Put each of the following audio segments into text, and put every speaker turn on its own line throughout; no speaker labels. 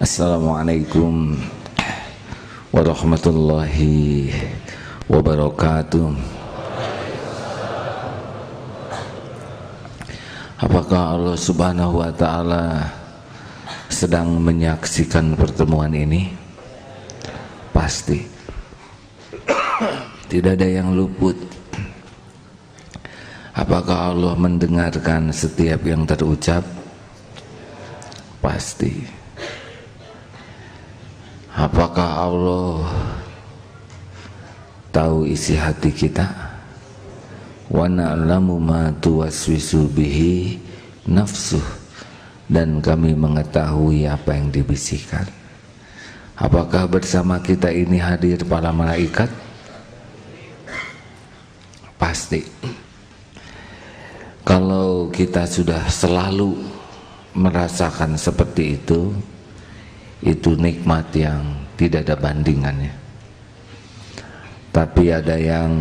Assalamualaikum warahmatullahi wabarakatuh. Apakah Allah Subhanahu wa ta'ala sedang menyaksikan pertemuan ini? Pasti. Tidak ada yang luput. Apakah Allah mendengarkan setiap yang terucap? Pasti. Apakah Allah tahu isi hati kita? Wa na'lamu ma tuwaswisu bihi nafsuh, dan kami mengetahui apa yang dibisikkan. Apakah bersama kita ini hadir para malaikat? Pasti. Kalau kita sudah selalu merasakan seperti itu nikmat yang tidak ada bandingannya. Tapi ada yang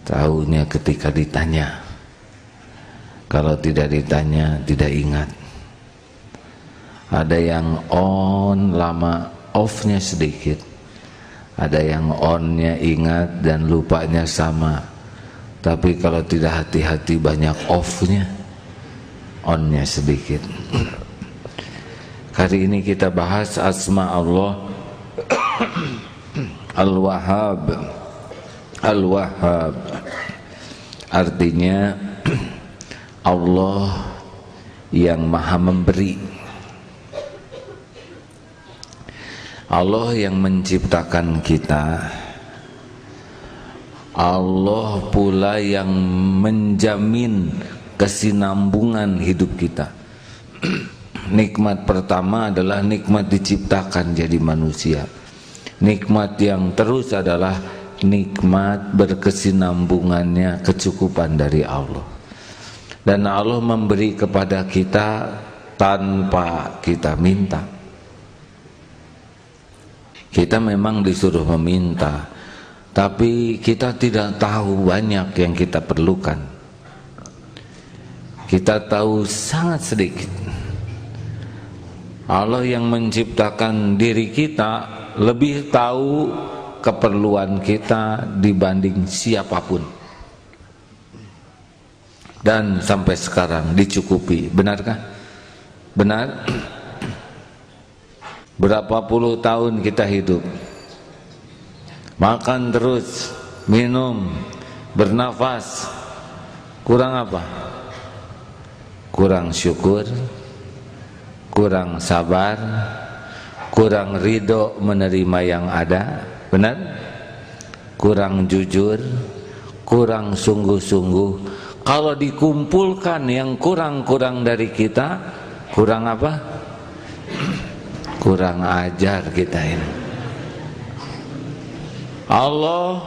tahunya ketika ditanya. Kalau tidak ditanya, tidak ingat. Ada yang on lama, off-nya sedikit. Ada yang on-nya ingat dan lupanya sama. Tapi kalau tidak hati-hati banyak off-nya, on-nya sedikit. Hari ini kita bahas asma Allah Al-Wahhab. Al-Wahhab artinya Allah yang maha memberi, Allah yang menciptakan kita, Allah pula yang menjamin kesinambungan hidup kita. Nikmat pertama adalah nikmat diciptakan jadi manusia. Nikmat yang terus adalah nikmat berkesinambungannya kecukupan dari Allah. Dan Allah memberi kepada kita tanpa kita minta. Kita memang disuruh meminta, tapi kita tidak tahu banyak yang kita perlukan. Kita tahu sangat sedikit. Allah yang menciptakan diri kita lebih tahu keperluan kita dibanding siapapun. Dan sampai sekarang dicukupi. Benarkah? Benar? Berapa puluh tahun kita hidup, makan terus, minum, bernafas. Kurang apa? Kurang syukur, kurang sabar, kurang ridho menerima yang ada, benar? Kurang jujur, kurang sungguh-sungguh. Kalau dikumpulkan yang kurang-kurang dari kita, kurang apa? Kurang ajar kita ini. Allah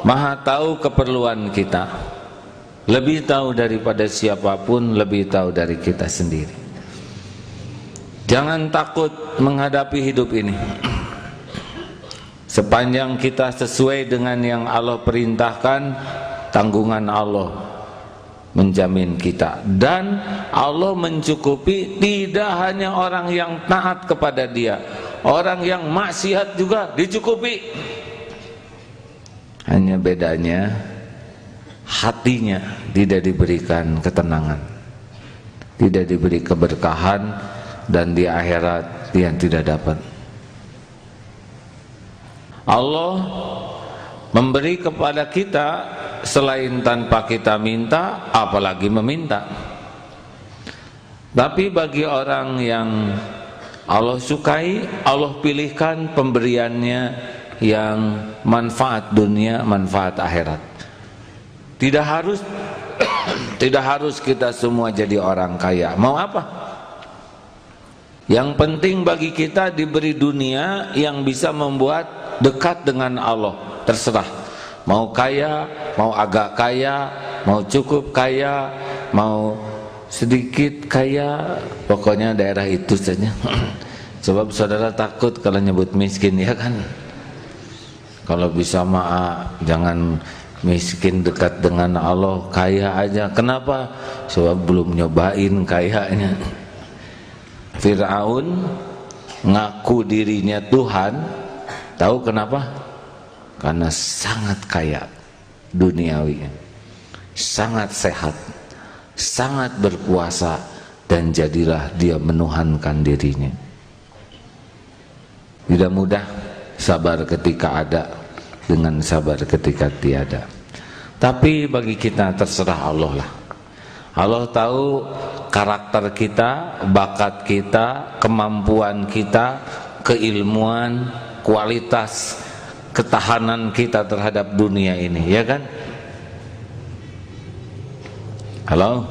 maha tahu keperluan kita, lebih tahu daripada siapapun, lebih tahu dari kita sendiri. Jangan takut menghadapi hidup ini. Sepanjang kita sesuai dengan yang Allah perintahkan, tanggungan Allah menjamin kita. Dan Allah mencukupi tidak hanya orang yang taat kepada Dia, orang yang maksiat juga dicukupi. Hanya bedanya hatinya tidak diberikan ketenangan, tidak diberi keberkahan, dan di akhirat yang tidak dapat. Allah memberi kepada kita selain tanpa kita minta, apalagi meminta. Tapi bagi orang yang Allah sukai, Allah pilihkan pemberiannya yang manfaat dunia, manfaat akhirat. Tidak harus kita semua jadi orang kaya. Mau apa? Yang penting bagi kita diberi dunia yang bisa membuat dekat dengan Allah. Terserah, mau kaya, mau agak kaya, mau cukup kaya, mau sedikit kaya, pokoknya daerah itu saja. Sebab saudara takut kalau nyebut miskin, ya kan? Kalau bisa jangan miskin dekat dengan Allah, kaya aja. Kenapa? Sebab belum nyobain kayanya. Fir'aun ngaku dirinya Tuhan. Tahu kenapa? Karena sangat kaya duniawi, sangat sehat, sangat berkuasa, dan jadilah dia menuhankan dirinya. Tidak mudah sabar ketika ada dengan sabar ketika tiada. Tapi bagi kita terserah Allah lah. Allah tahu karakter kita, bakat kita, kemampuan kita, keilmuan, kualitas, ketahanan kita terhadap dunia ini, ya kan? Halo?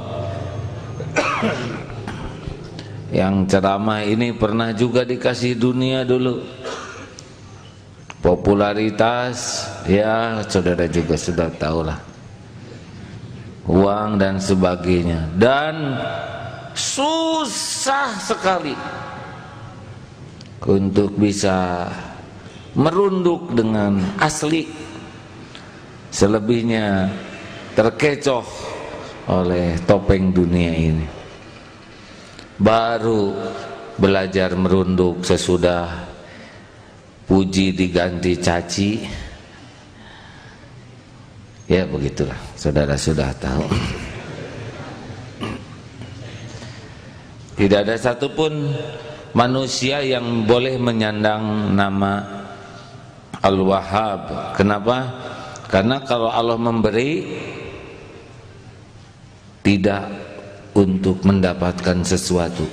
Yang ceramah ini pernah juga dikasih dunia dulu, popularitas, ya saudara juga sudah tahu lah, uang dan sebagainya, dan susah sekali untuk bisa merunduk dengan asli. Selebihnya terkecoh oleh topeng dunia ini. Baru belajar merunduk sesudah puji diganti caci. Ya begitulah, saudara sudah tahu. Tidak ada satupun manusia yang boleh menyandang nama Al-Wahhab. Kenapa? Karena kalau Allah memberi, tidak untuk mendapatkan sesuatu.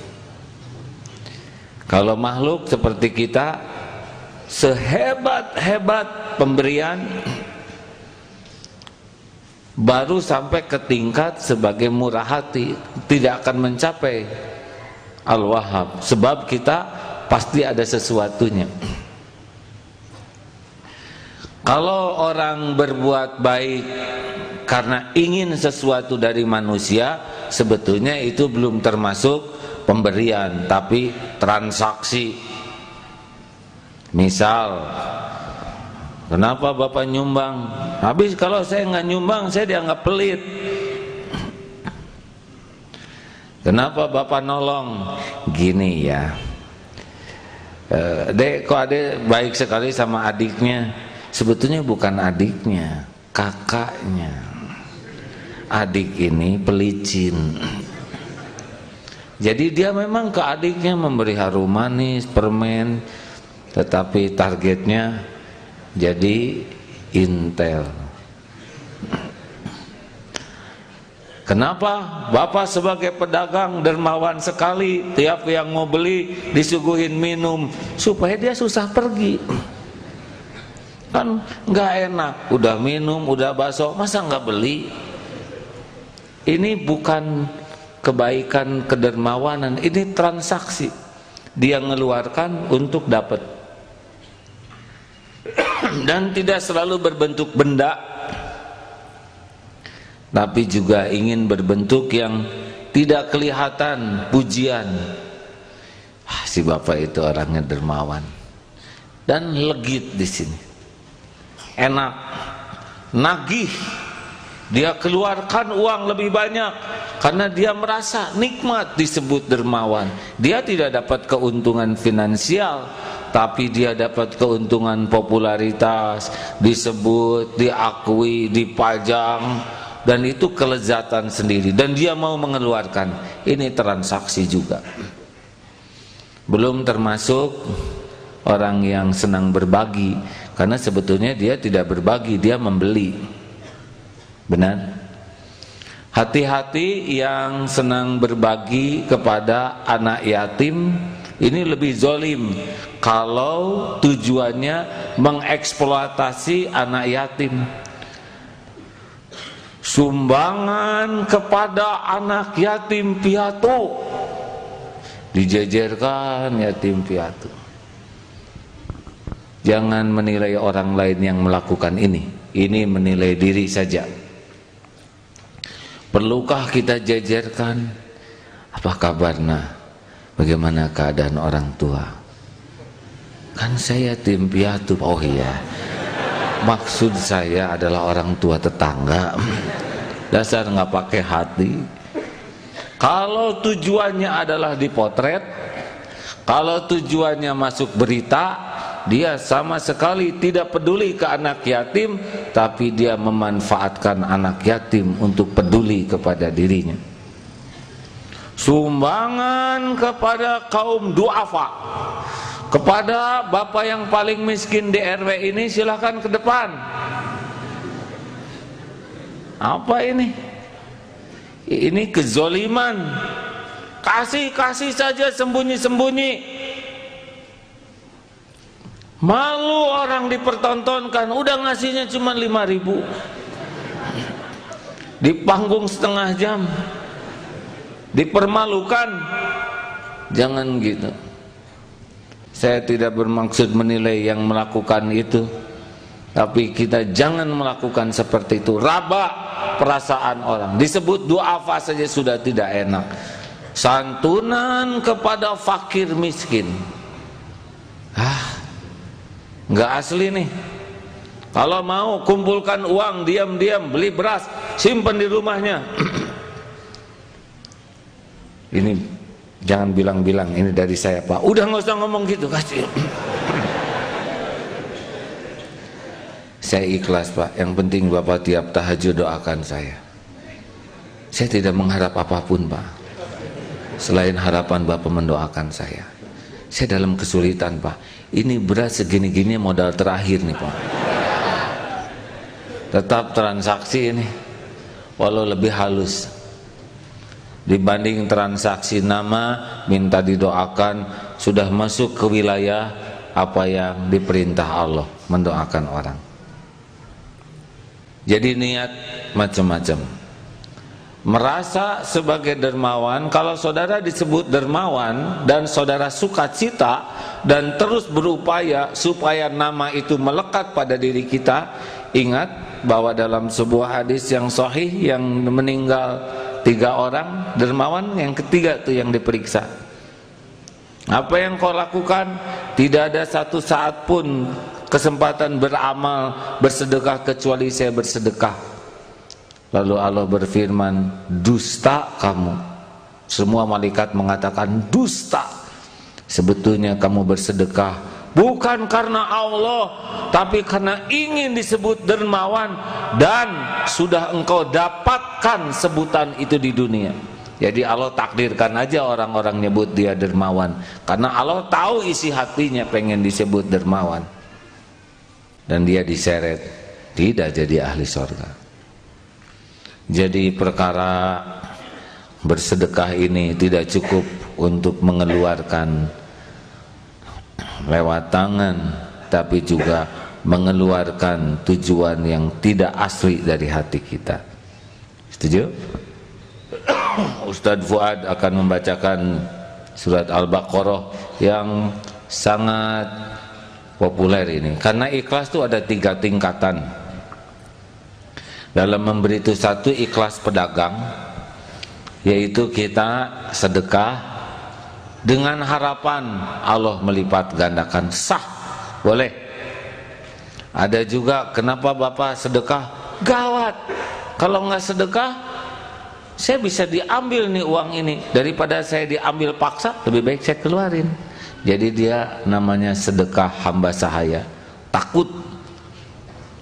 Kalau makhluk seperti kita, sehebat-hebat pemberian, baru sampai ke tingkat sebagai murah hati, tidak akan mencapai Al-Wahhab. Sebab kita pasti ada sesuatunya. Kalau orang berbuat baik karena ingin sesuatu dari manusia, sebetulnya itu belum termasuk pemberian, tapi transaksi. Misal, kenapa Bapak nyumbang? Habis kalau saya nggak nyumbang, saya dianggap pelit. Kenapa Bapak nolong? Gini ya, Dek, kok Adek baik sekali sama adiknya? Sebetulnya bukan adiknya, kakaknya. Adik ini pelicin. Jadi dia memang ke adiknya memberi harum manis, permen, tetapi targetnya jadi intel. Kenapa? Bapak sebagai pedagang dermawan sekali, tiap yang mau beli disuguhin minum supaya dia susah pergi. Kan nggak enak, udah minum, udah bakso, masa nggak beli? Ini bukan kebaikan kedermawanan, ini transaksi. Dia mengeluarkan untuk dapat. Dan tidak selalu berbentuk benda, tapi juga ingin berbentuk yang tidak kelihatan, pujian. Si Bapak itu orangnya dermawan dan legit di sini. Enak, nagih, dia keluarkan uang lebih banyak karena dia merasa nikmat disebut dermawan. Dia tidak dapat keuntungan finansial, tapi dia dapat keuntungan popularitas, disebut, diakui, dipajang, dan itu kelezatan sendiri, dan dia mau mengeluarkan. Ini transaksi juga. Belum termasuk orang yang senang berbagi, karena sebetulnya dia tidak berbagi, dia membeli. Benar? Hati-hati yang senang berbagi kepada anak yatim, ini lebih zolim kalau tujuannya mengeksploitasi anak yatim. Sumbangan kepada anak yatim piatu, dijejerkan yatim piatu. Jangan menilai orang lain yang melakukan ini menilai diri saja. Perlukah kita jejerkan? Apa kabarnya? Bagaimana keadaan orang tua? Kan saya yatim piatu. Oh iya, maksud saya adalah orang tua tetangga. Dasar nggak pakai hati. Kalau tujuannya adalah dipotret, Kalau tujuannya masuk berita, dia sama sekali tidak peduli ke anak yatim, tapi dia memanfaatkan anak yatim untuk peduli kepada dirinya. Sumbangan kepada kaum duafa, kepada bapak yang paling miskin di RW ini, silahkan ke depan. Apa ini? Ini kezoliman. Kasih saja sembunyi-sembunyi. Malu orang dipertontonkan, udah ngasihnya cuma 5.000. Di panggung setengah jam, dipermalukan. Jangan gitu. Saya tidak bermaksud menilai yang melakukan itu, tapi kita jangan melakukan seperti itu. Raba perasaan orang. Disebut duafa saja sudah tidak enak. Santunan kepada fakir miskin. Nggak asli nih. Kalau mau kumpulkan uang, diam-diam beli beras, simpan di rumahnya. Ini jangan bilang-bilang ini dari saya, Pak. Udah nggak usah ngomong gitu, kasih. Saya ikhlas, Pak. Yang penting Bapak tiap tahajud doakan saya. Saya tidak mengharap apapun, Pak, selain harapan Bapak mendoakan saya. Saya dalam kesulitan, Pak. Ini beras segini-gini modal terakhir nih, Pak. Tetap transaksi ini, walau lebih halus dibanding transaksi nama minta didoakan, sudah masuk ke wilayah apa yang diperintah Allah, mendoakan orang. Jadi niat macam-macam. Merasa sebagai dermawan, kalau saudara disebut dermawan dan saudara sukacita dan terus berupaya supaya nama itu melekat pada diri kita, ingat bahwa dalam sebuah hadis yang sahih, yang meninggal 3 orang, dermawan yang ketiga itu yang diperiksa. Apa yang kau lakukan? Tidak ada satu saat pun kesempatan beramal, bersedekah kecuali saya bersedekah. Lalu Allah berfirman, dusta kamu. Semua malaikat mengatakan dusta. Sebetulnya kamu bersedekah bukan karena Allah, tapi karena ingin disebut dermawan, dan sudah engkau dapatkan sebutan itu di dunia. Jadi Allah takdirkan aja orang-orang nyebut dia dermawan, karena Allah tahu isi hatinya pengen disebut dermawan, dan dia diseret tidak jadi ahli surga. Jadi perkara bersedekah ini tidak cukup untuk mengeluarkan lewat tangan, tapi juga mengeluarkan tujuan yang tidak asli dari hati kita. Setuju? Ustadz Fuad akan membacakan surat Al-Baqarah yang sangat populer ini, karena ikhlas itu ada 3 tingkatan. Dalam memberi itu, 1 ikhlas pedagang, yaitu kita sedekah dengan harapan Allah melipat gandakan, sah, boleh. Ada juga, kenapa Bapak sedekah? Gawat, kalau nggak sedekah saya bisa diambil nih uang ini, daripada saya diambil paksa, lebih baik saya keluarin. Jadi dia namanya sedekah hamba sahaya, takut.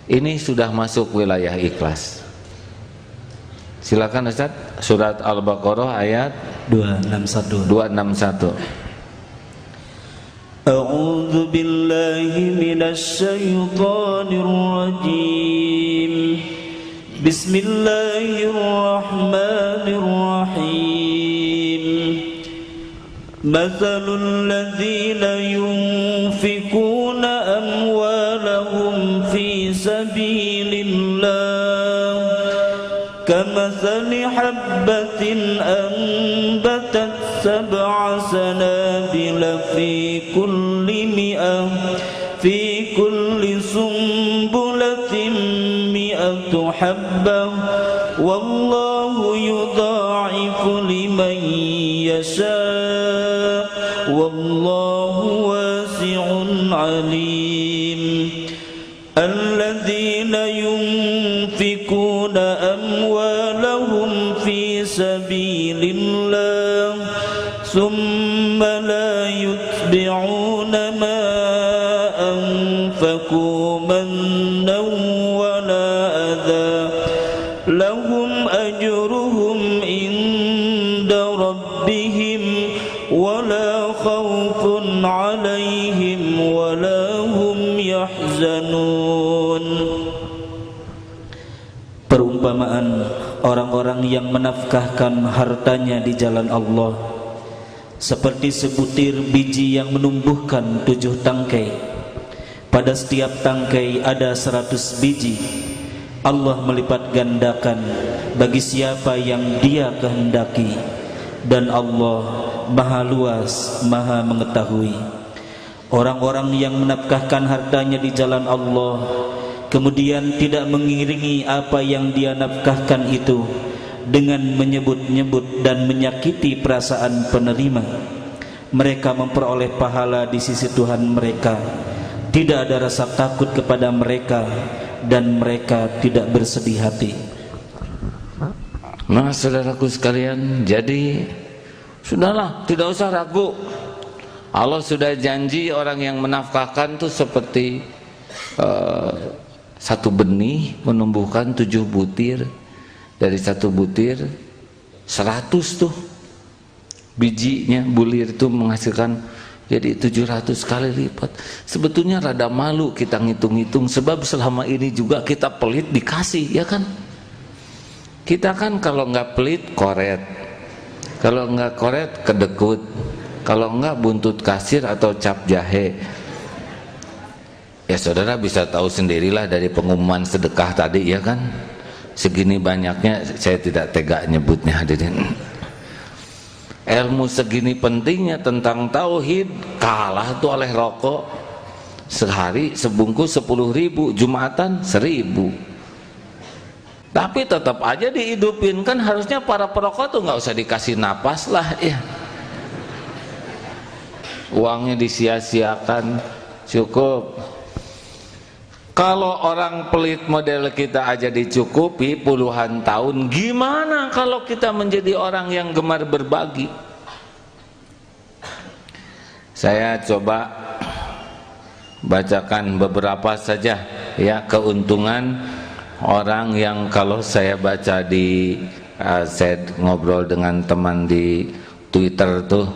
Ini sudah masuk wilayah ikhlas. Silakan Ustaz, surat Al-Baqarah ayat 261.
A'udzu billahi minasy syaithanir rajim. Bismillahirrahmanirrahim. Mathalul ladzina yunfikuna amwalahum fi sabilillah kamathali habbatin anbatat sab'a sanabila fi kulli sumbulatin mi'atu habbah wallahu yudha'ifu liman yasha wallahu wasi'un alim. Alladzina yunfikuna amwalahum fi sabilillah thumma لا يتبعون ما أنفقوا منا ولا أذى لهم أجرهم عند ربهم ولا خوف عليهم ولا هم يحزنون. Perumpamaan orang-orang yang menafkahkan hartanya di jalan Allah seperti sebutir biji yang menumbuhkan 7 tangkai. Pada setiap tangkai ada 100 biji. Allah melipat gandakan bagi siapa yang Dia kehendaki, dan Allah Maha luas, Maha mengetahui. Orang-orang yang menafkahkan hartanya di jalan Allah kemudian tidak mengiringi apa yang dia nafkahkan itu dengan menyebut-nyebut dan menyakiti perasaan penerima, mereka memperoleh pahala di sisi Tuhan mereka. Tidak ada rasa takut kepada mereka dan mereka tidak bersedih hati.
Nah, saudaraku sekalian, jadi sudahlah, tidak usah ragu. Allah sudah janji orang yang menafkahkan itu seperti satu benih menumbuhkan 7 butir. Dari 1 butir 100 tuh bijinya, bulir itu menghasilkan jadi 700 kali lipat. Sebetulnya rada malu kita ngitung-ngitung, sebab selama ini juga kita pelit dikasih, ya kan? Kita kan kalau nggak pelit koret, kalau nggak koret kedekut, kalau nggak buntut kasir atau cap jahe. Ya saudara bisa tahu sendirilah dari pengumuman sedekah tadi, ya kan? Segini banyaknya, saya tidak tega nyebutnya, hadirin. Ilmu segini pentingnya tentang tauhid kalah tuh oleh rokok. Sehari sebungkus 10.000, Jumatan 1.000. Tapi tetap aja dihidupin, kan harusnya para perokok tuh nggak usah dikasih napas lah, ya. Uangnya disia-siakan, cukup. Kalau orang pelit model kita aja dicukupi puluhan tahun, gimana kalau kita menjadi orang yang gemar berbagi? Saya coba bacakan beberapa saja ya keuntungan orang yang kalau saya baca di saya ngobrol dengan teman di Twitter tuh,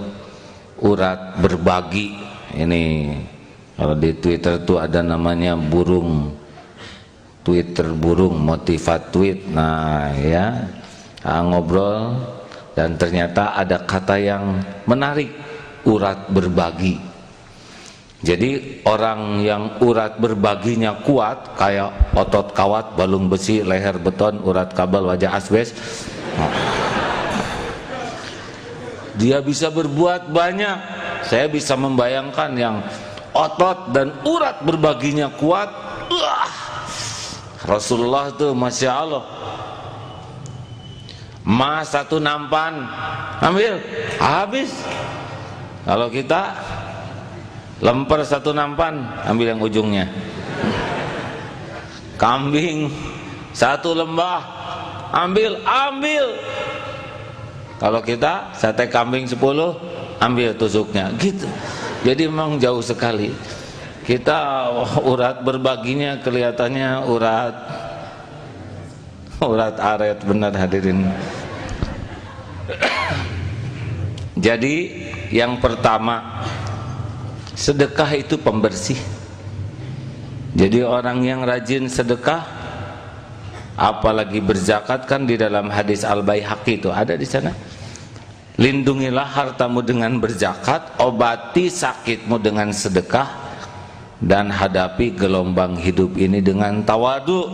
urat berbagi ini. Kalau di Twitter tuh ada namanya burung, Twitter burung, motivat tweet. Nah ya, ngobrol dan ternyata ada kata yang menarik, urat berbagi. Jadi orang yang urat berbaginya kuat, kayak otot kawat, balung besi, leher beton, urat kabel, wajah asbes, dia bisa berbuat banyak. Saya bisa membayangkan yang otot dan urat berbaginya kuat. Rasulullah tuh Masya Allah, emas 1 nampan ambil habis. Kalau kita lemper 1 nampan ambil yang ujungnya. Kambing 1 lembah ambil. Kalau kita sate kambing 10 ambil tusuknya gitu. Jadi memang jauh sekali. Kita urat berbaginya kelihatannya urat aret, benar hadirin. Jadi yang pertama, sedekah itu pembersih. Jadi orang yang rajin sedekah, apalagi berzakat, kan di dalam hadis Al-Baihaqi itu ada di sana. Lindungilah hartamu dengan berzakat, obati sakitmu dengan sedekah, dan hadapi gelombang hidup ini dengan tawadu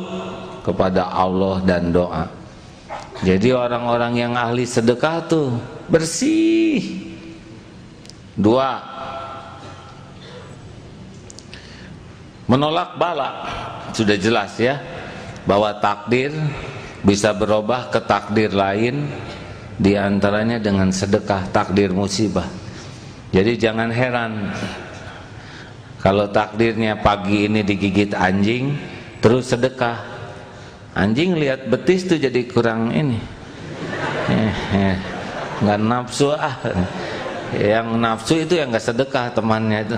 kepada Allah dan doa. Jadi orang-orang yang ahli sedekah tuh bersih. 2, menolak bala. Sudah jelas ya, bahwa takdir bisa berubah ke takdir lain, di antaranya dengan sedekah, takdir musibah. Jadi jangan heran kalau takdirnya pagi ini digigit anjing, terus sedekah. Anjing lihat betis tuh jadi kurang ini, nggak nafsu Yang nafsu itu yang nggak sedekah temannya itu.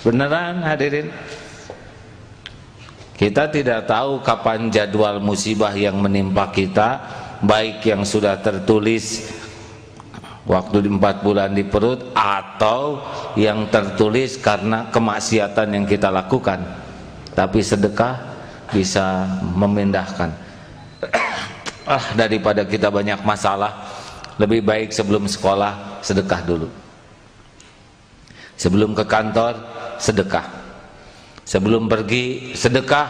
Beneran hadirin. Kita tidak tahu kapan jadwal musibah yang menimpa kita, baik yang sudah tertulis waktu 4 bulan di perut atau yang tertulis karena kemaksiatan yang kita lakukan. Tapi sedekah bisa memindahkan. Daripada kita banyak masalah, lebih baik sebelum sekolah sedekah dulu. Sebelum ke kantor sedekah. Sebelum pergi sedekah.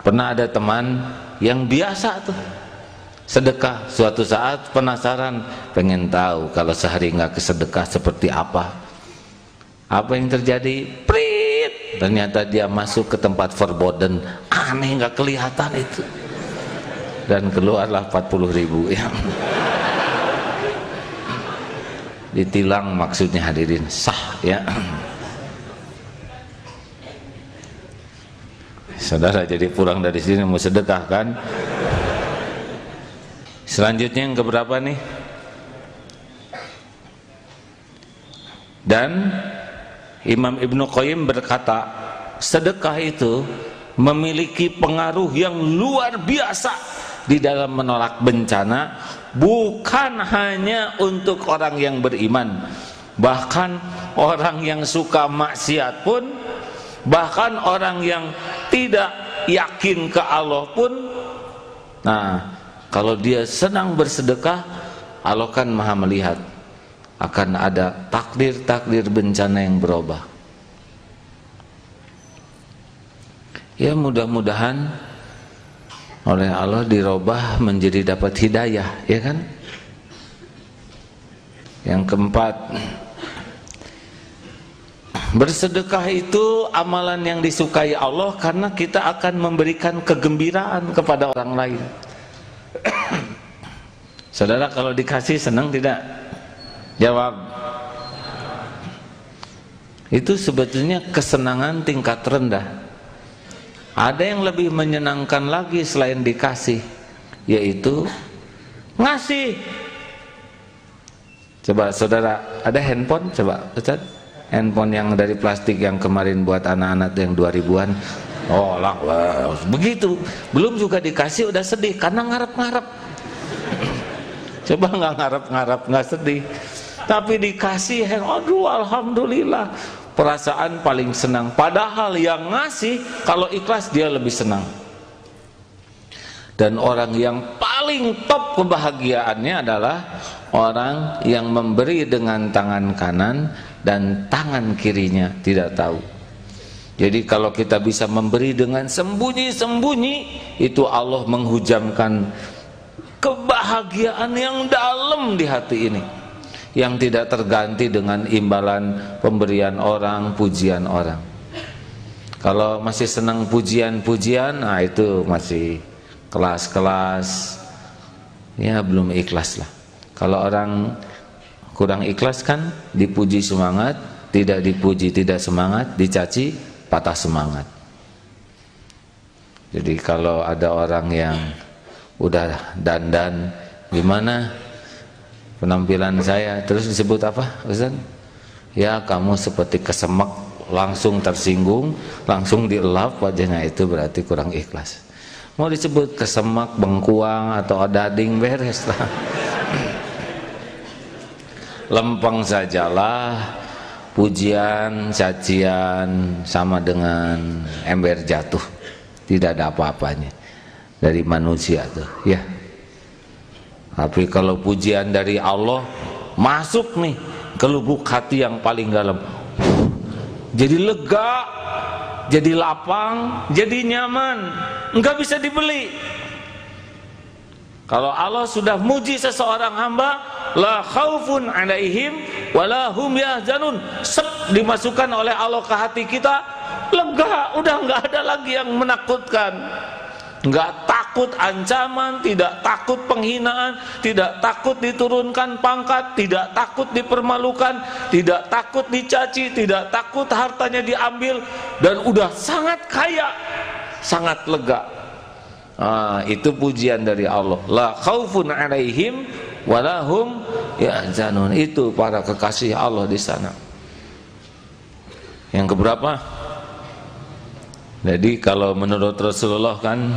Pernah ada teman yang biasa tuh sedekah, suatu saat penasaran, pengen tahu kalau sehari nggak kesedekah seperti apa. Apa yang terjadi? Prit, ternyata dia masuk ke tempat forbidden, aneh nggak kelihatan itu, dan keluarlah 40.000 ya. Ditilang maksudnya hadirin, sah ya. Saudara jadi pulang dari sini mau sedekah kan? Selanjutnya yang keberapa nih? Dan Imam Ibnu Qayyim berkata, sedekah itu memiliki pengaruh yang luar biasa di dalam menolak bencana, bukan hanya untuk orang yang beriman, bahkan orang yang suka maksiat pun, bahkan orang yang tidak yakin ke Allah pun. Nah, kalau dia senang bersedekah, Allah kan maha melihat, akan ada takdir-takdir bencana yang berubah. Ya mudah-mudahan oleh Allah dirubah menjadi dapat hidayah, ya kan? Yang keempat, bersedekah itu amalan yang disukai Allah karena kita akan memberikan kegembiraan kepada orang lain. Saudara kalau dikasih senang tidak? Jawab. Itu sebetulnya kesenangan tingkat rendah. Ada yang lebih menyenangkan lagi selain dikasih, yaitu ngasih. Coba saudara, ada handphone? Coba Ustaz, handphone yang dari plastik yang kemarin buat anak-anak yang 2000-an. Oh lah, begitu. Belum juga dikasih udah sedih karena ngarep-ngarep. Coba nggak ngarep-ngarep nggak sedih, tapi dikasih, aduh alhamdulillah, perasaan paling senang. Padahal yang ngasih kalau ikhlas dia lebih senang. Dan orang yang paling top kebahagiaannya adalah orang yang memberi dengan tangan kanan dan tangan kirinya tidak tahu. Jadi kalau kita bisa memberi dengan sembunyi-sembunyi, itu Allah menghujamkan kebahagiaan yang dalam di hati ini, yang tidak terganti dengan imbalan pemberian orang, pujian orang. Kalau masih senang pujian-pujian, nah itu masih kelas-kelas, ya belum ikhlas lah. Kalau orang kurang ikhlas kan, dipuji semangat, tidak dipuji tidak semangat, dicaci patah semangat. Jadi kalau ada orang yang udah dandan, gimana penampilan saya, terus disebut apa Ustaz? Ya kamu seperti kesemek, langsung tersinggung, langsung dielap wajahnya, itu berarti kurang ikhlas. Mau disebut kesemek, bengkuang atau dading, beres lah. Lempeng sajalah, pujian, cacian sama dengan ember jatuh, tidak ada apa-apanya dari manusia tuh ya. Tapi kalau pujian dari Allah masuk nih ke lubuk hati yang paling dalam, jadi lega, jadi lapang, jadi nyaman, enggak bisa dibeli. Kalau Allah sudah muji seseorang hamba, la khaufun alaihim wala hum yahzanun, dimasukkan oleh Allah ke hati kita, lega, udah enggak ada lagi yang menakutkan. Enggak takut ancaman, tidak takut penghinaan, tidak takut diturunkan pangkat, tidak takut dipermalukan, tidak takut dicaci, tidak takut hartanya diambil, dan udah sangat kaya, sangat lega. Itu pujian dari Allah. La khaufun alaihim walahum yahzanun. Itu para kekasih Allah di sana. Yang keberapa? Jadi kalau menurut Rasulullah kan,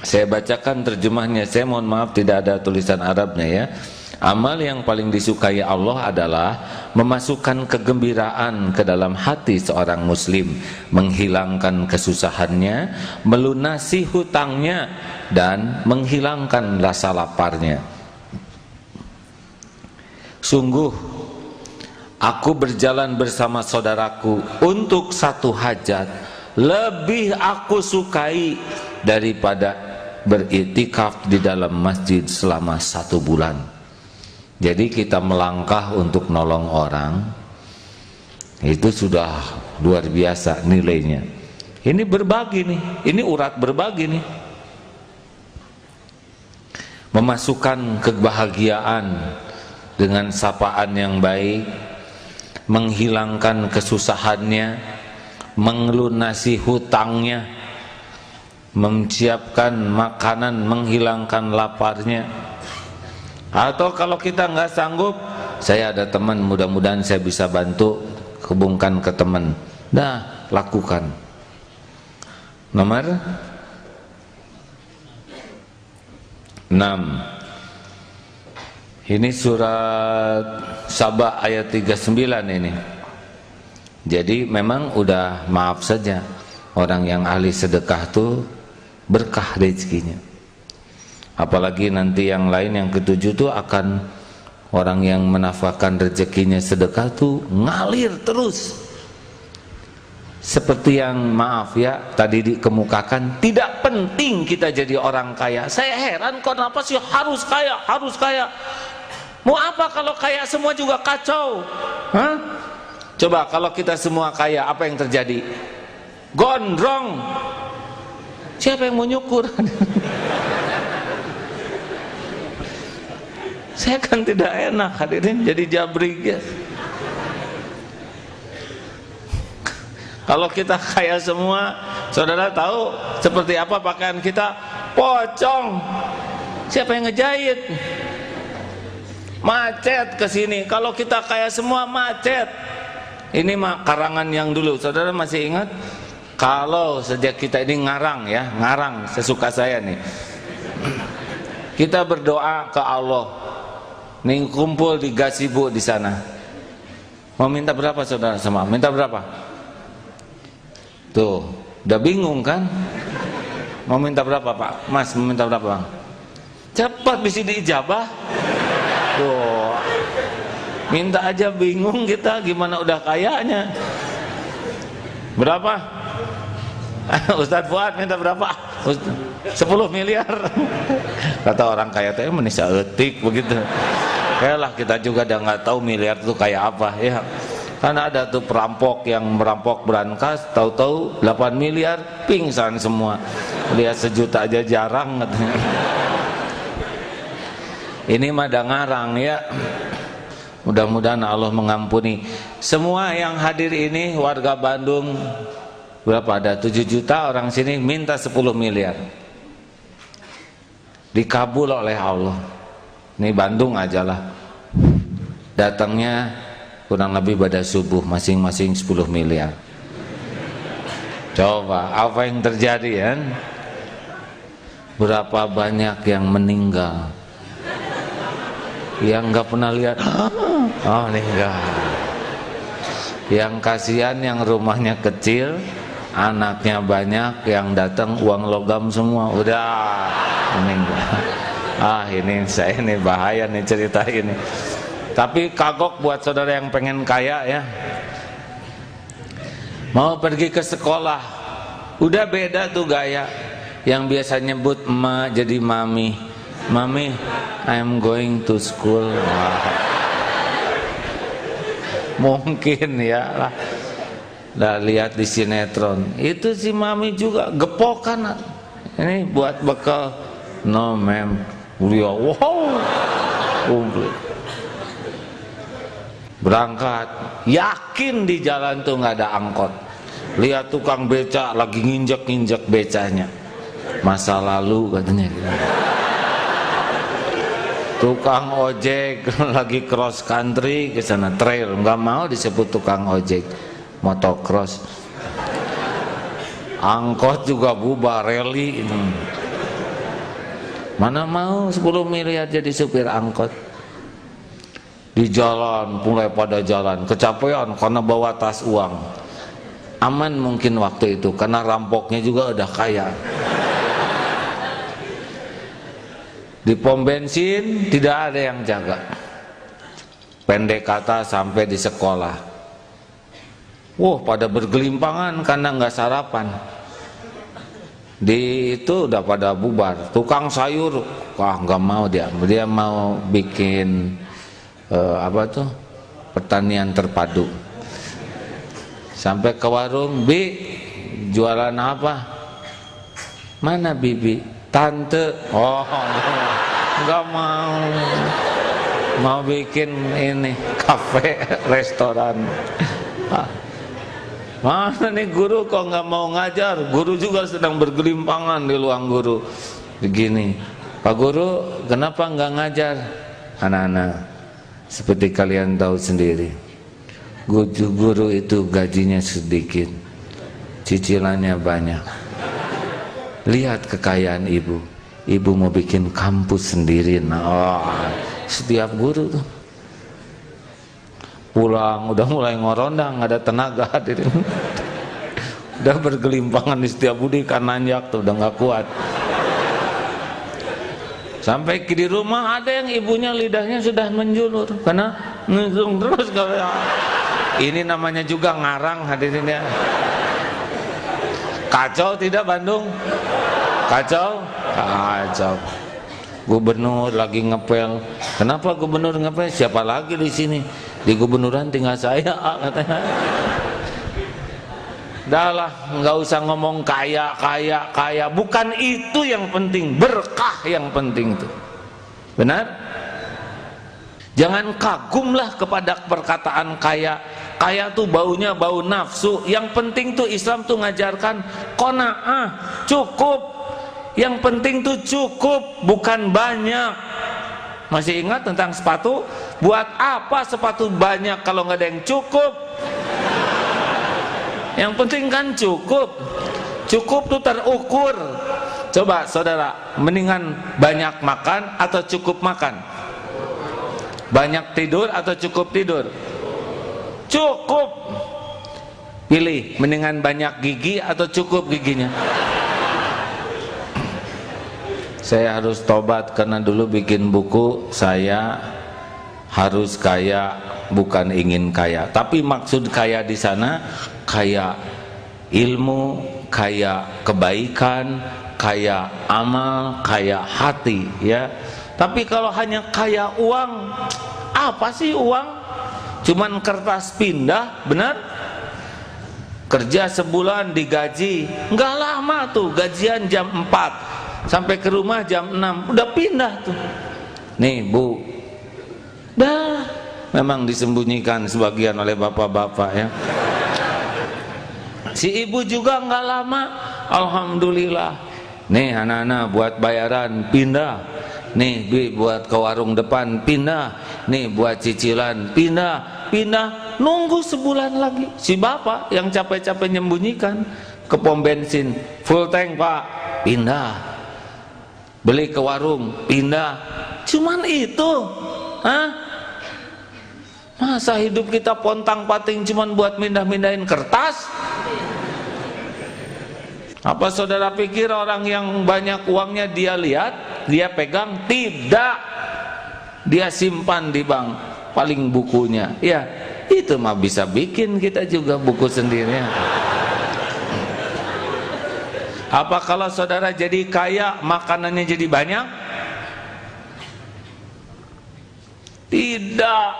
saya bacakan terjemahnya, saya mohon maaf tidak ada tulisan Arabnya ya. Amal yang paling disukai Allah adalah memasukkan kegembiraan ke dalam hati seorang muslim, menghilangkan kesusahannya, melunasi hutangnya, dan menghilangkan rasa laparnya. Sungguh aku berjalan bersama saudaraku untuk satu hajat, lebih aku sukai daripada beriktikaf di dalam masjid selama 1 bulan. Jadi kita melangkah untuk nolong orang, itu sudah luar biasa nilainya. Ini berbagi nih, ini urat berbagi nih. Memasukkan kebahagiaan dengan sapaan yang baik, menghilangkan kesusahannya, melunasi hutangnya, menyiapkan makanan, menghilangkan laparnya. Atau kalau kita nggak sanggup, saya ada teman, mudah-mudahan saya bisa bantu, hubungkan ke teman. Nah, lakukan. Nomor 6. Ini surat Saba ayat 39 ini. Jadi memang udah maaf saja, orang yang ahli sedekah tuh berkah rezekinya. Apalagi nanti yang lain, yang ketujuh tuh akan orang yang menafkahkan rezekinya sedekah tuh ngalir terus. Seperti yang maaf ya tadi dikemukakan, tidak penting kita jadi orang kaya. Saya heran kenapa sih harus kaya, harus kaya. Mau apa kalau kaya semua juga kacau? Hah? Coba kalau kita semua kaya, apa yang terjadi? Gondrong. Siapa yang mau nyukur? Saya kan tidak enak hadirin jadi jabrik ya. Kalau kita kaya semua, saudara tahu seperti apa pakaian kita? Pocong. Siapa yang ngejahit? Macet ke sini. Kalau kita kaya semua macet. Ini mah karangan yang dulu. Saudara masih ingat? Kalau sejak kita ini ngarang ya, ngarang sesuka saya nih. Kita berdoa ke Allah. Nih kumpul di gazebo di sana. Mau minta berapa saudara semua? Minta berapa? Tuh, udah bingung kan? Mau minta berapa Pak? Mas mau minta berapa? Cepat bisa diijabah. Tuh, minta aja bingung kita, gimana udah kayanya. Berapa? Ustadz Fuad minta berapa? 10 miliar. Kata orang kaya teh manis etik begitu. Kayalah kita juga udah nggak tahu miliar itu kayak apa ya. Karena ada tuh perampok yang merampok berangkas, tahu-tahu 8 miliar pingsan semua. Lihat 1 juta aja jarang katanya. Ini mah ada ngarang ya. Mudah-mudahan Allah mengampuni. Semua yang hadir ini warga Bandung, berapa ada 7 juta orang sini minta 10 miliar. Dikabul oleh Allah. Ini Bandung aja lah. Datangnya kurang lebih pada subuh, masing-masing 10 miliar. Coba apa yang terjadi kan? Berapa banyak yang meninggal, yang nggak pernah lihat, oh meninggal. Yang kasihan yang rumahnya kecil, anaknya banyak, yang datang uang logam semua, udah meninggal. Ini saya ini bahaya nih cerita ini. Tapi kagok buat saudara yang pengen kaya ya. Mau pergi ke sekolah, udah beda tuh gaya. Yang biasa nyebut emak jadi mami. Mami, I'm going to school. Wah. Mungkin ya lah. Nah, lihat di sinetron itu si mami juga gepokan. Ini buat bekal. No ma'am. Wow, komplit. Berangkat, yakin di jalan tuh nggak ada angkot. Lihat tukang beca lagi nginjek-nginjek becanya. Masa lalu katanya gitu. tukang ojek lagi cross country ke sana trail, nggak mau disebut tukang ojek, motocross. Angkot juga bubar, rally. Mana mau 10 miliar jadi supir angkot. Di jalan, mulai pada jalan, kecapean karena bawa tas uang. Aman mungkin waktu itu, karena rampoknya juga udah kaya. Di pom bensin tidak ada yang jaga. Pendek kata sampai di sekolah, wah pada bergelimpangan karena nggak sarapan. Di itu udah pada bubar. Tukang sayur, wah nggak mau dia mau bikin pertanian terpadu. Sampai ke warung, Bi, jualan apa? Mana Bibi? Tante. Oh, nggak mau bikin ini kafe, restoran. Mana nih guru kok nggak mau ngajar? Guru juga sedang bergelimpangan di ruang guru. Begini, Pak Guru, kenapa nggak ngajar? Anak-anak, seperti kalian tahu sendiri, guru itu gajinya sedikit, cicilannya banyak. Lihat kekayaan ibu mau bikin kampus sendiri. Nah, setiap guru tuh pulang udah mulai ngorondang, nggak ada tenaga hadirin. Udah bergelimpangan di setiap budi kan nanjak tuh, udah nggak kuat. Sampai di rumah ada yang ibunya lidahnya sudah menjulur karena ngizung terus. Ini namanya juga ngarang hadirin ya. Kacau tidak Bandung? Kacau? Kacau. Gubernur lagi ngepel. Kenapa gubernur ngepel? Siapa lagi di sini? Di gubernuran tinggal saya, katanya. Dahlah, nggak usah ngomong kaya. Bukan itu yang penting, berkah yang penting tuh. Benar? Jangan kagumlah kepada perkataan kaya. Kaya tuh baunya bau nafsu. Yang penting tuh Islam tuh ngajarkan qanaah, cukup. Yang penting tuh cukup, bukan banyak. Masih ingat tentang sepatu? Buat apa sepatu banyak kalau nggak ada yang cukup? Yang penting kan cukup. Cukup tuh terukur. Coba saudara, mendingan banyak makan atau cukup makan? Banyak tidur atau cukup tidur? Cukup. Pilih, mendingan banyak gigi atau cukup giginya? Saya harus tobat karena dulu bikin buku, saya harus kaya, bukan ingin kaya. Tapi maksud kaya di sana kaya ilmu, kaya kebaikan, kaya amal, kaya hati, ya. Tapi kalau hanya kaya uang, apa sih uang? Cuman kertas pindah, benar? Kerja sebulan digaji, nggak lama tuh, gajian jam 4 sampai ke rumah jam 6, udah pindah tuh. Nih Bu, dah memang disembunyikan sebagian oleh bapak-bapak ya. Si ibu juga nggak lama, alhamdulillah. Nih anak-anak buat bayaran pindah. Nih Bi buat ke warung depan pindah. Nih buat cicilan pindah. Nunggu sebulan lagi. Si bapak yang capek-capek nyembunyikan ke pom bensin, full tank Pak, pindah. Beli ke warung pindah. Cuman itu, masa hidup kita pontang-panting cuman buat mindah-mindahin kertas? Apa saudara pikir orang yang banyak uangnya dia lihat, dia pegang? Tidak. Dia simpan di bank, paling bukunya. Ya, itu mah bisa bikin kita juga buku sendiri. Apa kalau saudara jadi kaya, makanannya jadi banyak? Tidak.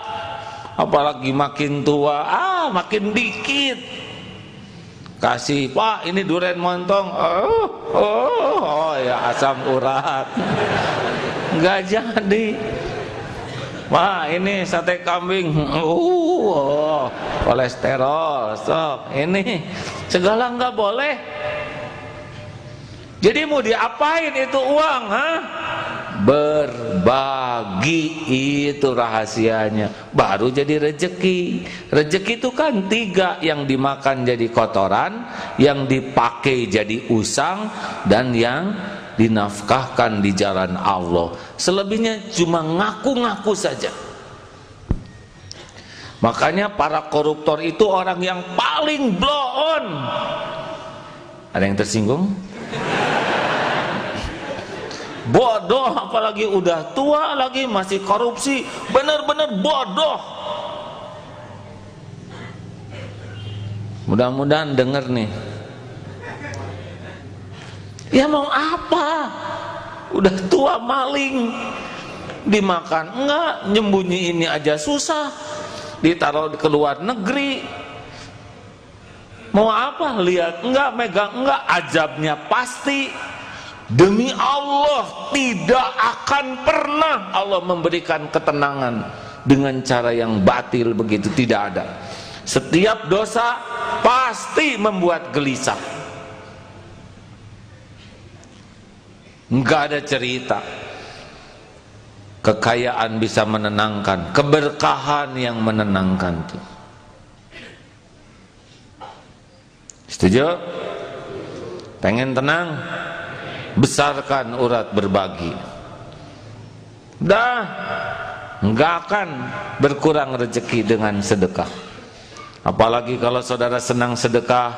Apalagi makin tua, makin dikit. Kasih, Pak, ini durian montong. Oh ya, asam urat. Nggak jadi. Wah, ini sate kambing. Kolesterol. Sok, ini segala nggak boleh. Jadi mau diapain itu uang, berbagi. Bagi, itu rahasianya, baru jadi rezeki. Rezeki itu kan 3, yang dimakan jadi kotoran, yang dipakai jadi usang, dan yang dinafkahkan di jalan Allah. Selebihnya cuma ngaku-ngaku saja. Makanya para koruptor itu orang yang paling blow on. Ada yang tersinggung? Bodoh, apalagi udah tua lagi masih korupsi, benar-benar bodoh. Mudah-mudahan denger nih. Ya mau apa? Udah tua maling, dimakan enggak, nyembunyiinnya aja susah, ditaruh ke luar negeri. Mau apa? Lihat enggak, megang enggak, azabnya pasti. Demi Allah, tidak akan pernah Allah memberikan ketenangan dengan cara yang batil begitu, tidak ada. Setiap dosa pasti membuat gelisah. Enggak ada cerita kekayaan bisa menenangkan, keberkahan yang menenangkan tuh. Setuju? Pengen tenang? Besarkan urat berbagi. Dah, enggak akan berkurang rezeki dengan sedekah. Apalagi kalau saudara senang sedekah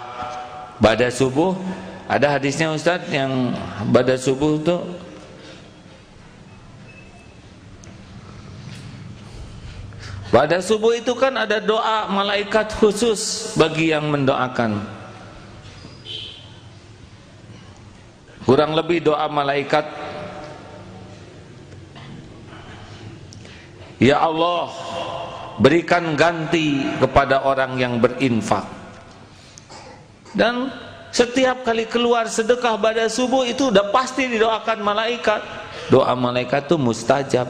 pada subuh. Ada hadisnya Ustadz yang pada subuh itu pada subuh itu kan ada doa malaikat khusus bagi yang mendoakan. Kurang lebih doa malaikat, ya Allah, berikan ganti kepada orang yang berinfak. Dan setiap kali keluar sedekah pada subuh itu udah pasti didoakan malaikat. Doa malaikat itu mustajab.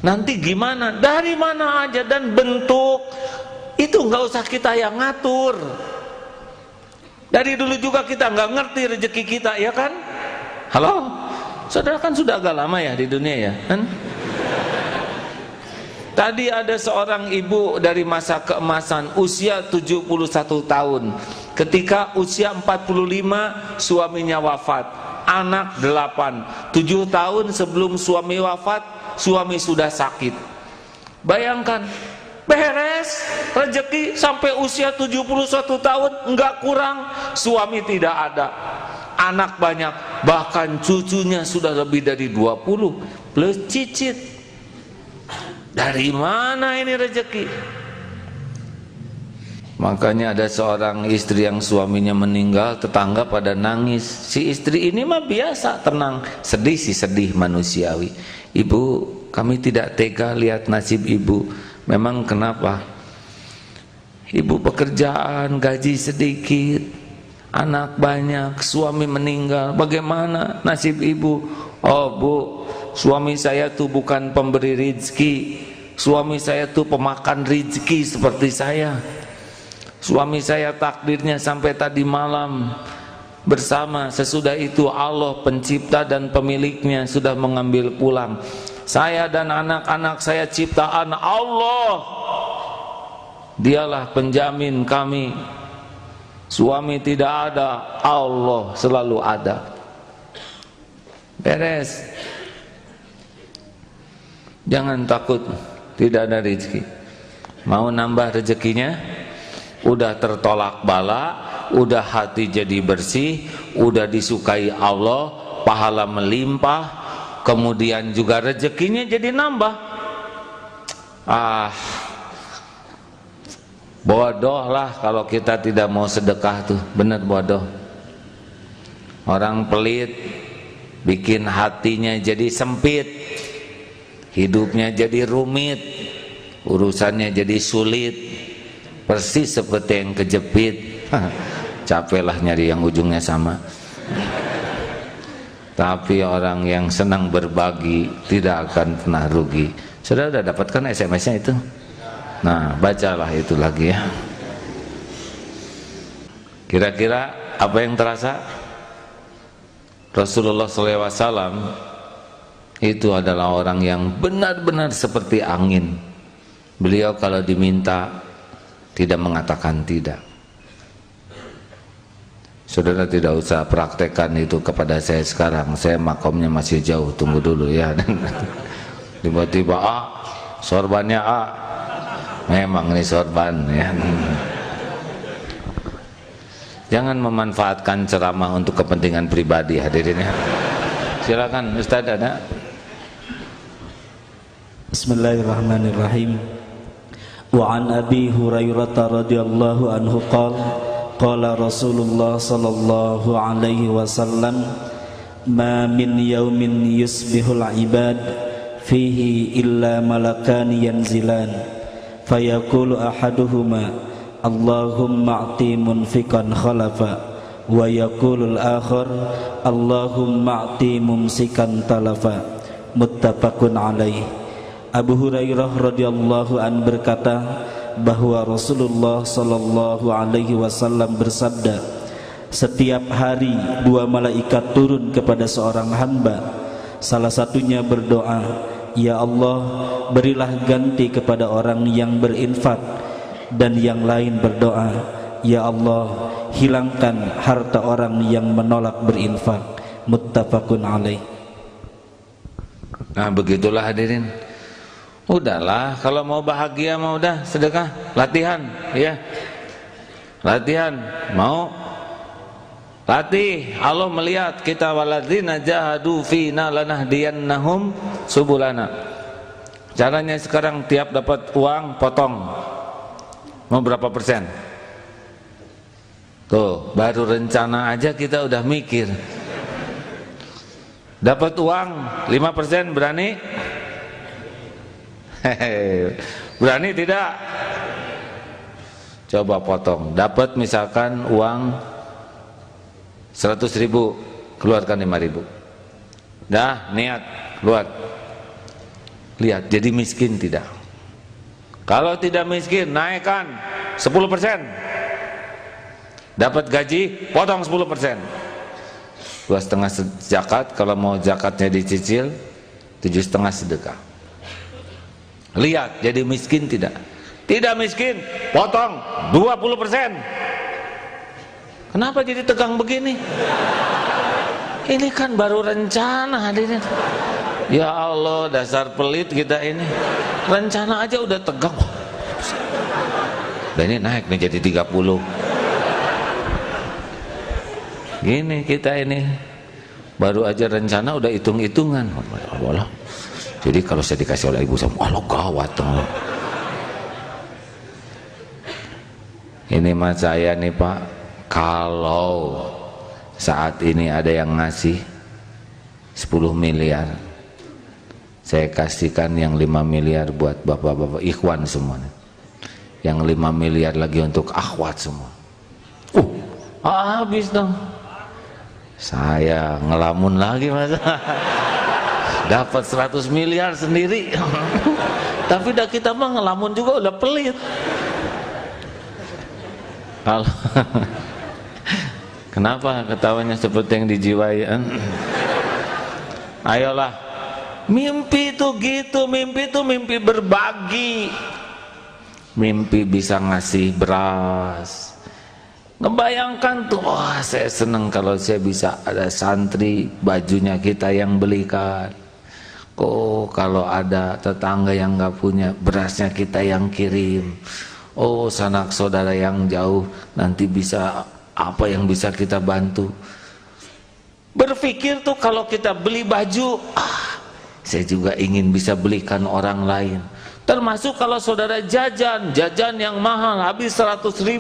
Nanti gimana? Dari mana aja dan bentuk itu nggak usah kita yang ngatur. Dari dulu juga kita nggak ngerti rezeki kita, ya kan? Halo, saudara kan sudah agak lama ya di dunia ya, kan? Tadi ada seorang ibu dari masa keemasan, usia 71 tahun. Ketika usia 45 suaminya wafat, anak 8. 7 tahun sebelum suami wafat, suami sudah sakit. Bayangkan, beres rezeki sampai usia 71 tahun enggak kurang, suami tidak ada, anak banyak, bahkan cucunya sudah lebih dari 20 plus cicit. Dari mana ini rezeki? Makanya ada seorang istri yang suaminya meninggal, tetangga pada nangis. Si istri ini mah biasa, tenang. Sedih sih, sedih manusiawi. Ibu, kami tidak tega lihat nasib ibu. Memang kenapa? Ibu pekerjaan, gaji sedikit, anak banyak, suami meninggal. Bagaimana nasib ibu? Oh bu, suami saya tuh bukan pemberi rizki. Suami saya tuh pemakan rizki seperti saya. Suami saya takdirnya sampai tadi malam bersama. Sesudah itu Allah pencipta dan pemiliknya sudah mengambil pulang. Saya dan anak-anak saya ciptaan Allah. Dialah penjamin kami. Suami tidak ada, Allah selalu ada. Beres. Jangan takut tidak ada rezeki. Mau nambah rezekinya? Udah tertolak bala, udah hati jadi bersih, udah disukai Allah, pahala melimpah, kemudian juga rezekinya jadi nambah. Bodoh lah kalau kita tidak mau sedekah tuh, bener bodoh. Orang pelit bikin hatinya jadi sempit, hidupnya jadi rumit, urusannya jadi sulit, persis seperti yang kejepit. Capeklah nyari yang ujungnya sama. Tapi orang yang senang berbagi tidak akan pernah rugi. Sudah dapatkan SMS-nya itu? Nah, bacalah itu lagi ya. Kira-kira apa yang terasa? Rasulullah SAW Itu adalah orang yang benar-benar seperti angin. Beliau kalau diminta tidak mengatakan tidak. Saudara tidak usah praktekkan itu kepada saya sekarang. Saya makomnya masih jauh, tunggu dulu ya. Tiba-tiba sorbannya memang ini sorban ya. Jangan memanfaatkan ceramah untuk kepentingan pribadi, hadirin ya. Silakan Ustaz, ada.
Bismillahirrahmanirrahim. Wa an Abi Hurairah radhiyallahu anhu qala Rasulullah sallallahu alaihi wasallam ma min yaumin yusbihul ibad fihi illa malakani yanzilan fayaqulu ahaduhuma Allahumma a'ti munfiqan khalafa wa yaqulul akhar Allahumma a'ti mumsikan talafa. Muttafaqun alaih. Abu Hurairah radhiyallahu an berkata bahwa Rasulullah sallallahu alaihi wasallam bersabda, setiap hari dua malaikat turun kepada seorang hamba. Salah satunya berdoa, ya Allah, berilah ganti kepada orang yang berinfak, dan yang lain berdoa, ya Allah, hilangkan harta orang yang menolak berinfak. Muttafaqun alaih.
Nah, begitulah hadirin. Udahlah, kalau mau bahagia mau udah sedekah, latihan ya. Latihan, mau latih. Allah melihat kita, waladzina jahadu fina lanahdiyannahum subulana. Caranya sekarang tiap dapat uang potong. Mau berapa persen? Tuh, baru rencana aja kita udah mikir. Dapat uang 5% berani? Berani tidak? Coba potong. Dapat misalkan uang 100.000, keluarkan 5.000. Dah niat keluar. Lihat jadi miskin tidak? Kalau tidak miskin, naikkan 10%. Dapat gaji, potong 10%. 2,5 zakat, kalau mau zakatnya dicicil, 7,5 sedekah. Lihat, jadi miskin tidak? Tidak miskin, potong 20%. Kenapa jadi tegang begini? Ini kan baru rencana, hadirin. Ya Allah, dasar pelit kita ini. Rencana aja udah tegang. Dan ini naik nih jadi 30. Gini kita ini baru aja rencana udah hitung-hitungan. Allah. Jadi kalau saya dikasih oleh ibu saya, Allah gawat. Ini mas saya nih Pak, kalau saat ini ada yang ngasih 10 miliar, saya kasihkan yang 5 miliar buat bapak-bapak ikhwan semua, yang 5 miliar lagi untuk akhwat semua. Habis dong. Saya ngelamun lagi mas. Dapat 100 miliar sendiri. Tapi dah kita mah ngelamun juga udah pelit. Kalau kenapa ketawanya seperti yang dijiwai? Ayolah, mimpi itu gitu, mimpi itu mimpi berbagi, mimpi bisa ngasih beras. Ngebayangkan tuh, wah saya seneng kalau saya bisa ada santri bajunya kita yang belikan. Oh kalau ada tetangga yang nggak punya berasnya kita yang kirim. Oh sanak saudara yang jauh nanti bisa apa yang bisa kita bantu. Berpikir tuh kalau kita beli baju, saya juga ingin bisa belikan orang lain. Termasuk kalau saudara jajan yang mahal habis 100.000,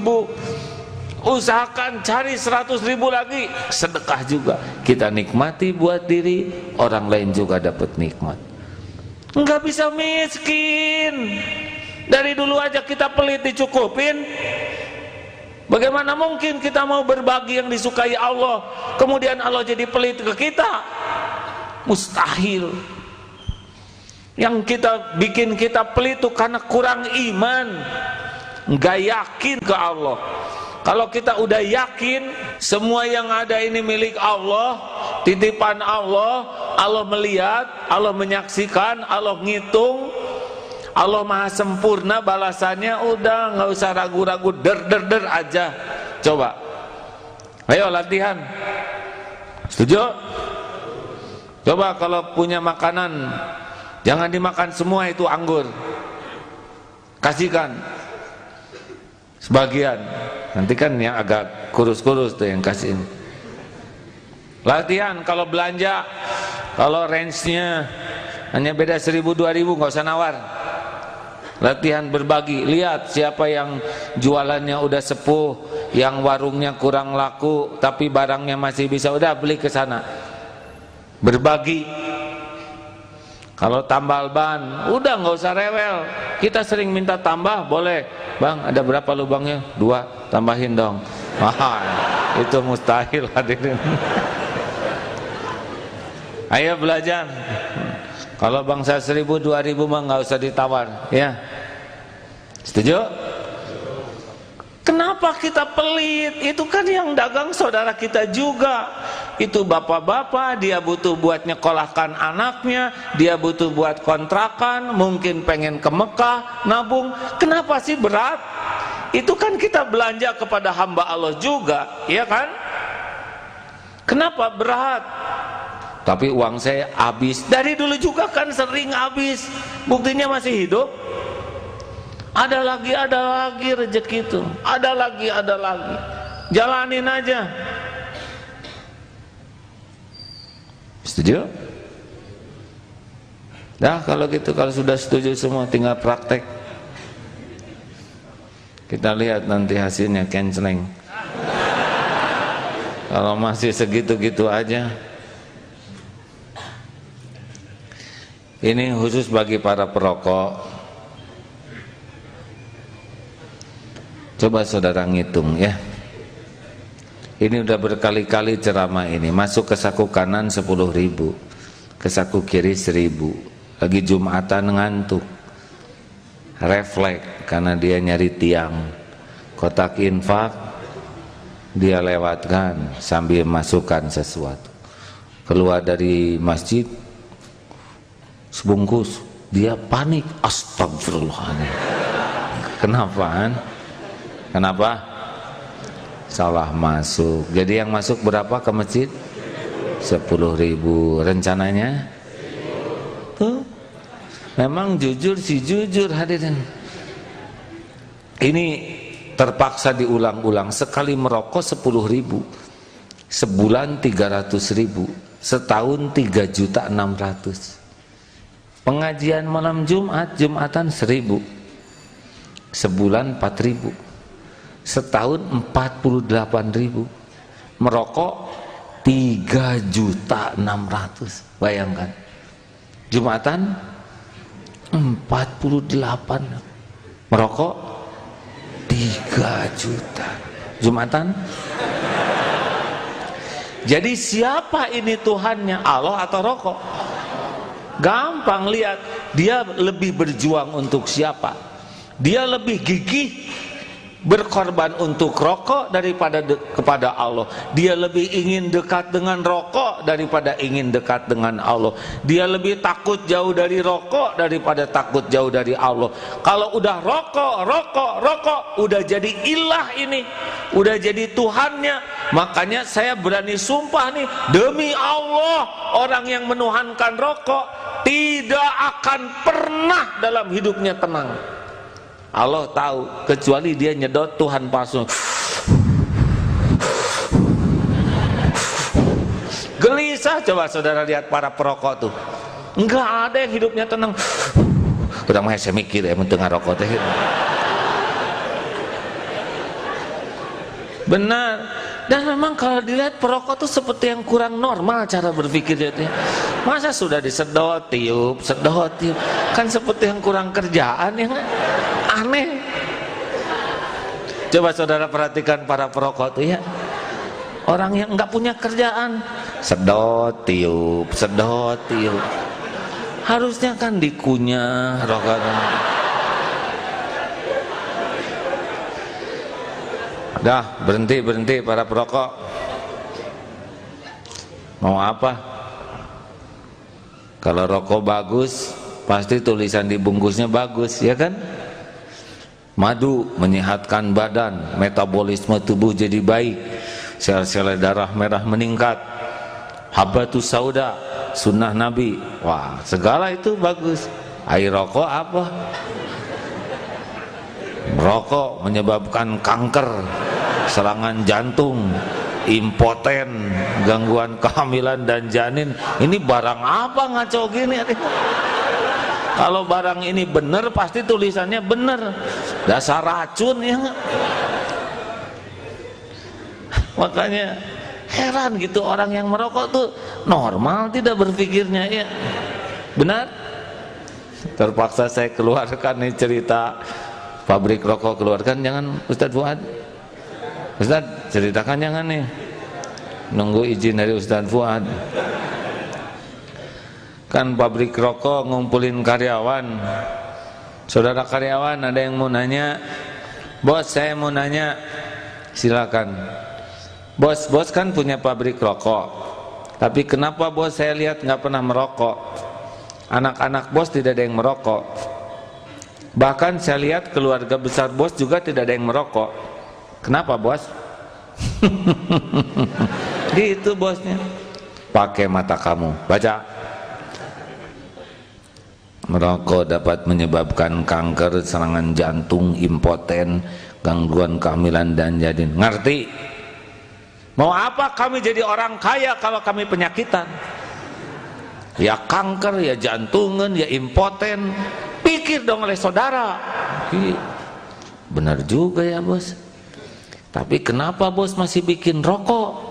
usahakan cari 100.000 lagi, sedekah juga. Kita nikmati buat diri, orang lain juga dapat nikmat. Enggak bisa miskin. Dari dulu aja kita pelit dicukupin. Bagaimana mungkin kita mau berbagi yang disukai Allah, kemudian Allah jadi pelit ke kita? Mustahil. Yang kita bikin kita pelit itu karena kurang iman, nggak yakin ke Allah. Kalau kita udah yakin semua yang ada ini milik Allah, titipan Allah, Allah melihat, Allah menyaksikan, Allah ngitung, Allah maha sempurna balasannya. Udah nggak usah ragu-ragu, der aja. Coba, ayo latihan. Setuju? Coba kalau punya makanan, jangan dimakan semua itu anggur, kasihkan sebagian. Nanti kan yang agak kurus-kurus tuh yang kasihin. Latihan kalau belanja, kalau range-nya hanya beda 1000-2000, nggak usah nawar. Latihan berbagi, lihat siapa yang jualannya udah sepuh, yang warungnya kurang laku tapi barangnya masih bisa, udah beli ke sana. Berbagi. Kalau tambal ban, udah nggak usah rewel. Kita sering minta tambah, boleh, bang ada berapa lubangnya? 2, tambahin dong. Itu mustahil hadirin. Ayo belajar. Kalau bangsa 1000-2000 mah nggak usah ditawar, ya. Setuju? Kenapa kita pelit? Itu kan yang dagang saudara kita juga. Itu bapak-bapak, dia butuh buat nyekolahkan anaknya, dia butuh buat kontrakan, mungkin pengen ke Mekah, nabung. Kenapa sih berat? Itu kan kita belanja kepada hamba Allah juga, ya kan? Kenapa berat? Tapi uang saya habis. Dari dulu juga kan sering habis. Buktinya masih hidup. Ada lagi rezeki itu. Ada lagi. Jalanin aja. Setuju? Dah kalau gitu, kalau sudah setuju semua tinggal praktek. Kita lihat nanti hasilnya canceling. Kalau masih segitu-gitu aja. Ini khusus bagi para perokok. Coba saudara ngitung ya. Ini udah berkali-kali ceramah ini. Masuk ke saku kanan 10.000, ke saku kiri 1.000. Lagi Jumatan ngantuk, refleks karena dia nyari tiang. Kotak infak dia lewatkan sambil masukkan sesuatu. Keluar dari masjid sebungkus, dia panik, astagfirullahaladzim. Kenapa? Salah masuk. Jadi yang masuk berapa ke masjid? 10.000. Rencananya tuh memang jujur sih jujur hadirin. Ini terpaksa diulang-ulang. Sekali merokok 10.000, sebulan 300.000, setahun 3.600.000. Pengajian malam Jumat, Jumatan 1.000, sebulan 4.000, setahun 48.000. Merokok 3.600.000. Bayangkan. Jumatan 48, merokok 3 juta. Jumatan. Jadi siapa ini Tuhannya? Allah atau rokok? Gampang lihat, dia lebih berjuang untuk siapa? Dia lebih gigih berkorban untuk rokok daripada kepada Allah. Dia lebih ingin dekat dengan rokok daripada ingin dekat dengan Allah. Dia lebih takut jauh dari rokok daripada takut jauh dari Allah. Kalau udah rokok, udah jadi ilah ini, udah jadi Tuhannya. Makanya saya berani sumpah nih, demi Allah, orang yang menuhankan rokok tidak akan pernah dalam hidupnya tenang. Allah tahu, kecuali dia nyedot Tuhan palsu. Gelisah. Coba saudara lihat para perokok tuh, enggak ada yang hidupnya tenang. Udah mah saya mikir ya tengah rokok teh. Benar. Dan memang kalau dilihat perokok tuh seperti yang kurang normal cara berpikirnya. Masa sudah disedot, tiup, kan seperti yang kurang kerjaan, yang aneh. Coba saudara perhatikan para perokok tuh ya, orang yang nggak punya kerjaan, sedot, tiup. Harusnya kan dikunyah rokoknya. Dah, berhenti para perokok. Mau apa? Kalau rokok bagus, pasti tulisan di bungkusnya bagus, ya kan? Madu menyehatkan badan, metabolisme tubuh jadi baik, sel-sel darah merah meningkat. Habatus sauda, sunnah Nabi. Wah, segala itu bagus. Air rokok apa? Merokok menyebabkan kanker, serangan jantung, impoten, gangguan kehamilan dan janin. Ini barang apa ngaco gini? Kalau barang ini benar pasti tulisannya benar. Dasar racun ya. Makanya heran gitu orang yang merokok tuh normal tidak berpikirnya ya. Benar? Terpaksa saya keluarkan nih cerita pabrik rokok, keluarkan jangan Ustadz Fuad. Ustadz ceritakan jangan nih, nunggu izin dari Ustadz Fuad. Kan pabrik rokok ngumpulin karyawan. Saudara karyawan ada yang mau nanya, bos saya mau nanya, silakan. Bos kan punya pabrik rokok, tapi kenapa bos saya lihat nggak pernah merokok? Anak-anak bos tidak ada yang merokok. Bahkan saya lihat keluarga besar bos juga tidak ada yang merokok. Kenapa bos? Gitu bosnya. Pakai mata kamu, baca. Merokok dapat menyebabkan kanker, serangan jantung, impoten, gangguan kehamilan dan janin. Ngerti? Mau apa kami jadi orang kaya kalau kami penyakitan? Ya kanker, ya jantungan, ya impoten. Pikir dong oleh saudara. Benar juga ya bos. Tapi kenapa bos masih bikin rokok?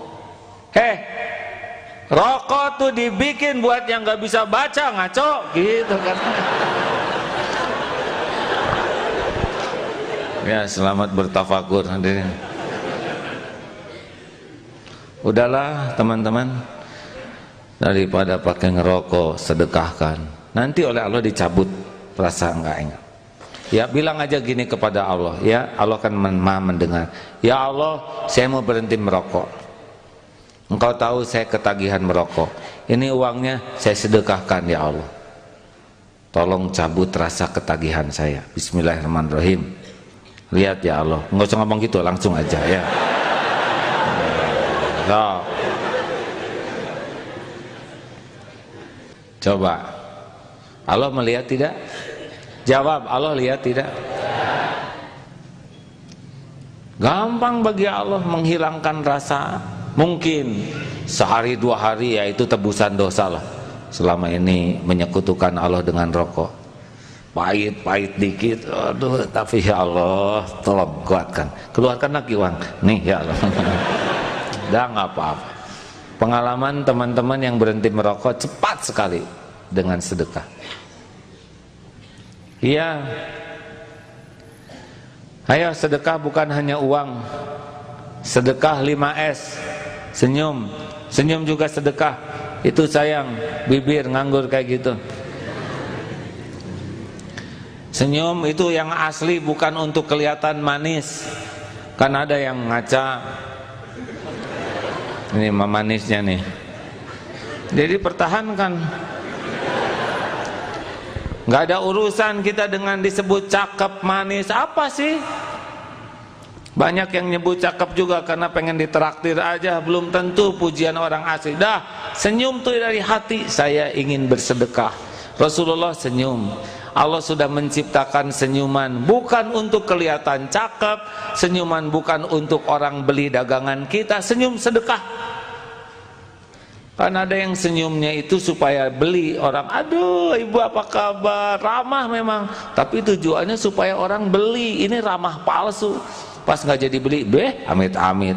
Rokok tuh dibikin buat yang gak bisa baca, ngaco gitu kan. Ya selamat bertafakur hadirin. Udahlah teman-teman, daripada pakai ngerokok sedekahkan. Nanti oleh Allah dicabut rasa enggak enak. Ya bilang aja gini kepada Allah, ya Allah kan maha mendengar. Ya Allah, saya mau berhenti merokok. Engkau tahu saya ketagihan merokok. Ini uangnya saya sedekahkan ya Allah. Tolong cabut rasa ketagihan saya. Bismillahirrahmanirrahim. Lihat ya Allah. Enggak usah ngomong gitu, langsung aja ya. So. Coba. Allah melihat tidak? Jawab, Allah lihat tidak? Gampang bagi Allah menghilangkan rasa. Mungkin sehari dua hari ya itu tebusan dosa lah. Selama ini menyekutukan Allah dengan rokok. Pahit dikit, aduh, tapi ya Allah tolong kuatkan. Keluarkan lagi uang. Nih ya Allah. Dah nggak apa-apa. Pengalaman teman-teman yang berhenti merokok cepat sekali dengan sedekah. Iya. Ayo sedekah bukan hanya uang. Sedekah 5S. Senyum juga sedekah. Itu sayang, bibir nganggur kayak gitu. Senyum itu yang asli, bukan untuk kelihatan manis. Kan ada yang ngaca. Ini manisnya nih. Jadi pertahankan. Gak ada urusan kita dengan disebut cakep, manis. Apa sih? Banyak yang nyebut cakep juga karena pengen ditraktir aja. Belum tentu pujian orang asli. Dah, senyum tuh dari hati. Saya ingin bersedekah. Rasulullah senyum. Allah sudah menciptakan senyuman. Bukan untuk kelihatan cakep. Senyuman bukan untuk orang beli dagangan kita. Senyum sedekah. Kan ada yang senyumnya itu supaya beli orang, aduh ibu apa kabar, ramah memang, tapi tujuannya supaya orang beli. Ini ramah palsu. Pas nggak jadi beli, amit-amit,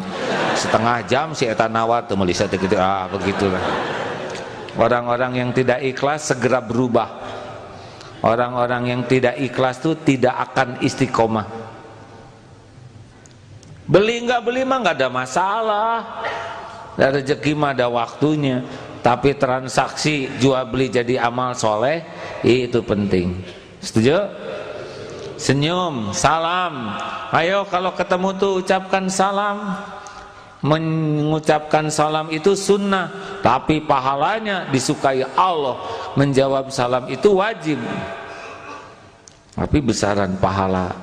setengah jam si eta nawar tuh melisa gitu, begitulah. Orang-orang yang tidak ikhlas segera berubah. Orang-orang yang tidak ikhlas tuh tidak akan istiqomah. Beli nggak beli mah nggak ada masalah. Dan rezeki mah ada waktunya, tapi transaksi jual beli jadi amal soleh itu penting. Setuju? Senyum, salam. Ayo kalau ketemu tuh ucapkan salam. Mengucapkan salam itu sunnah, tapi pahalanya disukai Allah. Menjawab salam itu wajib, tapi besaran pahala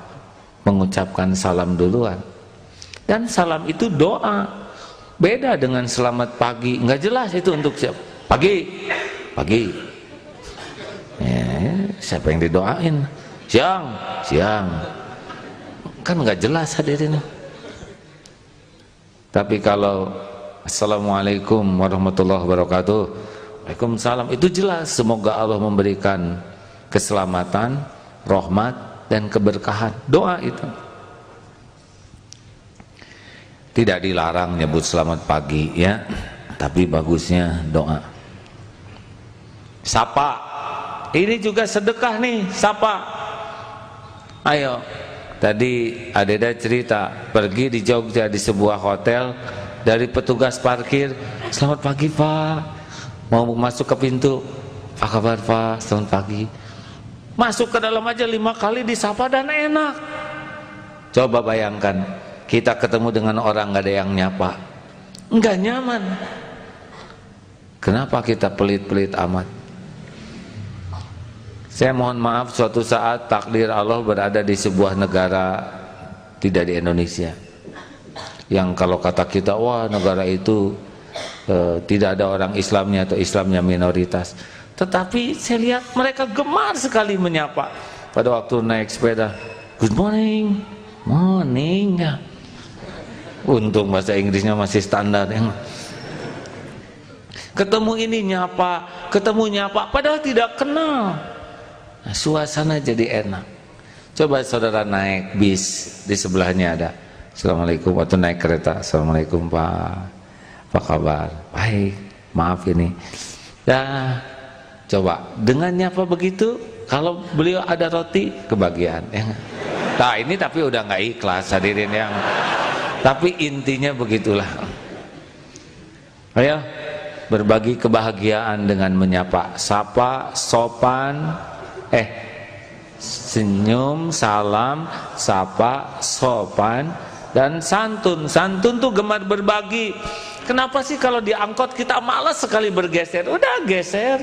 mengucapkan salam duluan. Dan salam itu doa, beda dengan selamat pagi. Nggak jelas itu untuk siapa. Pagi, pagi, siapa yang didoain? Siang, siang, kan nggak jelas hadirin. Tapi kalau Assalamualaikum warahmatullahi wabarakatuh, Waalaikumsalam, itu jelas. Semoga Allah memberikan keselamatan, rahmat, dan keberkahan. Doa itu. Tidak dilarang nyebut selamat pagi ya, tapi bagusnya doa. Sapa, ini juga sedekah nih, sapa. Ayo. Tadi Adeda cerita pergi di Jogja di sebuah hotel, dari petugas parkir, selamat pagi Pak, mau masuk ke pintu, apa kabar Pak, selamat pagi. Masuk ke dalam aja 5 kali disapa dan enak. Coba bayangkan kita ketemu dengan orang gak ada yang nyapa, nggak nyaman. Kenapa kita pelit-pelit amat? Saya mohon maaf, suatu saat takdir Allah berada di sebuah negara, tidak di Indonesia, yang kalau kata kita, wah negara itu tidak ada orang Islamnya atau Islamnya minoritas. Tetapi saya lihat mereka gemar sekali menyapa. Pada waktu naik sepeda, good morning, morning ya. Untung bahasa Inggrisnya masih standar ya. Ketemu ini nyapa, ketemu nyapa, padahal tidak kenal. Nah, suasana jadi enak. Coba saudara naik bis, di sebelahnya ada Assalamualaikum, waktu naik kereta, Assalamualaikum Pak, apa kabar? Baik, maaf ini. Nah, coba dengan nyapa begitu, kalau beliau ada roti, kebagian ya. Nah ini tapi udah nggak ikhlas hadirin yang. Tapi intinya begitulah. Ayo berbagi kebahagiaan dengan menyapa, sapa, sopan, senyum, salam, sapa, sopan, dan santun. Santun tuh gemar berbagi. Kenapa sih kalau di angkot kita malas sekali bergeser? Udah geser.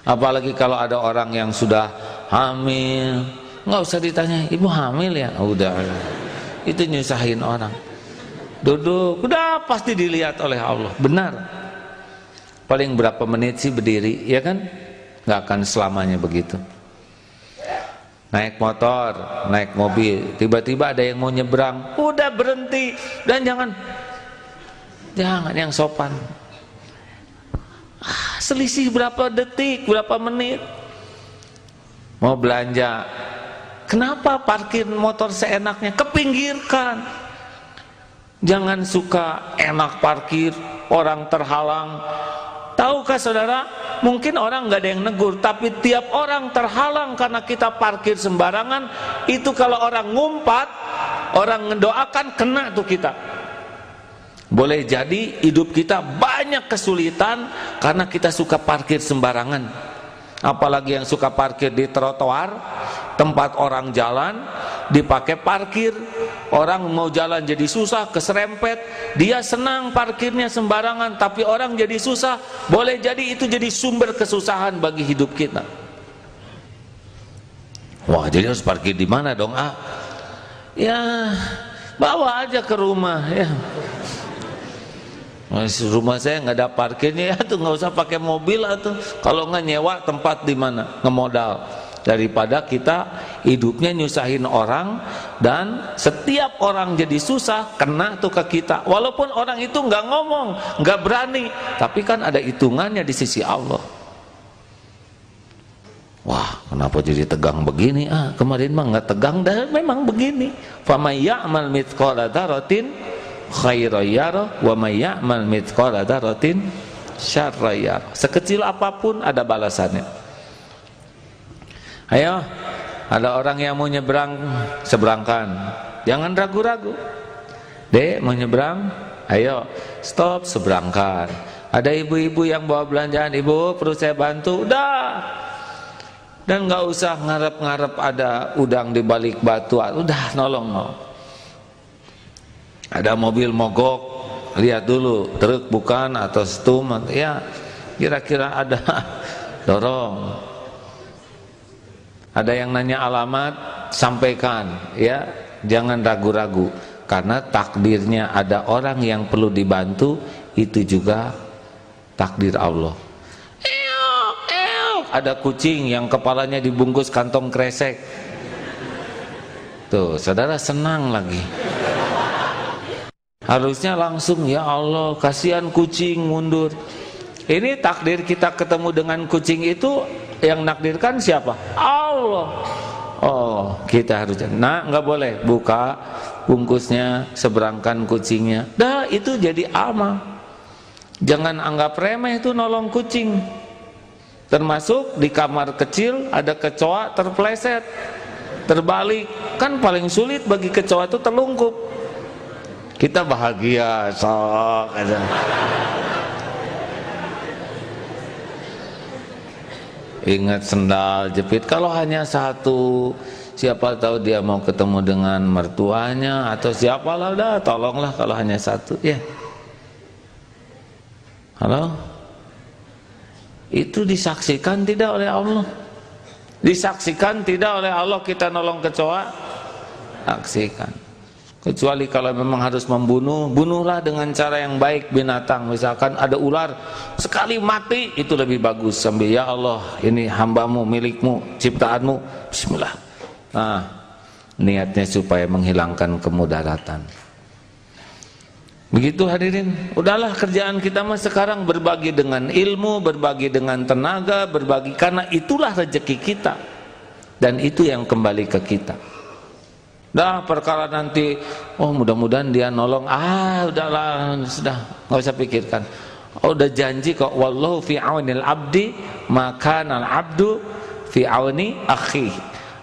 Apalagi kalau ada orang yang sudah hamil, nggak usah ditanya, ibu hamil ya? Udah, itu nyusahin orang. Duduk, udah pasti dilihat oleh Allah. Benar. Paling berapa menit sih berdiri, ya kan? Nggak akan selamanya begitu. Naik motor, naik mobil, tiba-tiba ada yang mau nyebrang, udah berhenti. Dan jangan yang sopan. Selisih berapa detik, berapa menit. Mau belanja, kenapa parkir motor seenaknya? Kepinggirkan. Jangan suka enak parkir, orang terhalang. Tahukah saudara, mungkin orang nggak ada yang negur, tapi tiap orang terhalang karena kita parkir sembarangan, itu kalau orang ngumpat, orang ngedoakan, kena tuh kita. Boleh jadi hidup kita banyak kesulitan karena kita suka parkir sembarangan. Apalagi yang suka parkir di trotoar, tempat orang jalan, dipakai parkir. Orang mau jalan jadi susah, keserempet. Dia senang parkirnya sembarangan, tapi orang jadi susah. Boleh jadi itu jadi sumber kesusahan bagi hidup kita. Wah, jadi harus parkir di mana dong? Ya, bawa aja ke rumah ya. Rumah saya nggak ada parkirnya ya, tuh nggak usah pakai mobil atau kalau nggak nyewa tempat di mana, ngemodal. Daripada kita hidupnya nyusahin orang dan setiap orang jadi susah, kena tuh ke kita. Walaupun orang itu nggak ngomong, nggak berani, tapi kan ada hitungannya di sisi Allah. Wah, kenapa jadi tegang begini? Kemarin mah nggak tegang, dan memang begini. Famay ya'mal mithqala dzarratin khairan yarah wa may ya'mal mithqala dzarratin syarran yarah. Sekecil apapun ada balasannya. Ayo, ada orang yang mau nyebrang, seberangkan. Jangan ragu-ragu. Dek, mau nyebrang? Ayo, stop, seberangkan. Ada ibu-ibu yang bawa belanjaan, ibu perlu saya bantu? Udah. Dan nggak usah ngarep-ngarep ada udang di balik batu. Udah, nolong. Ada mobil mogok, lihat dulu truk bukan atau stum, ya kira-kira ada, dorong. Ada yang nanya alamat, sampaikan, ya jangan ragu-ragu, karena takdirnya ada orang yang perlu dibantu, itu juga takdir Allah. Ada kucing yang kepalanya dibungkus kantong kresek, tuh saudara senang lagi. Harusnya langsung, ya Allah kasihan kucing, mundur. Ini takdir kita ketemu dengan kucing itu, yang nakdirkan siapa? Allah. Oh, kita harus, nah nggak boleh buka bungkusnya, seberangkan kucingnya. Dah itu jadi amal. Jangan anggap remeh itu nolong kucing. Termasuk di kamar kecil ada kecoa terpleset, terbalik, kan paling sulit bagi kecoa itu terlungkup. Kita bahagia, sok aja. Ingat sendal jepit, kalau hanya satu, siapa tahu dia mau ketemu dengan mertuanya atau siapalah, dah tolonglah kalau hanya satu, ya. Halo? Itu disaksikan tidak oleh Allah? Disaksikan tidak oleh Allah kita nolong kecoa? Saksikan. Kecuali kalau memang harus membunuh, bunuhlah dengan cara yang baik binatang. Misalkan ada ular, sekali mati itu lebih bagus. Sambil, ya Allah ini hambamu, milikmu, ciptaanmu, bismillah. Nah, niatnya supaya menghilangkan kemudaratan. Begitu hadirin. Udahlah kerjaan kita mah sekarang berbagi dengan ilmu, berbagi dengan tenaga, berbagi, karena itulah rezeki kita. Dan itu yang kembali ke kita. Dah perkara nanti, oh mudah-mudahan dia nolong, udahlah, sudah, nggak usah pikirkan. Oh, udah janji kok, wallahu fi aunil abdi maka al abdu fi auni akhi.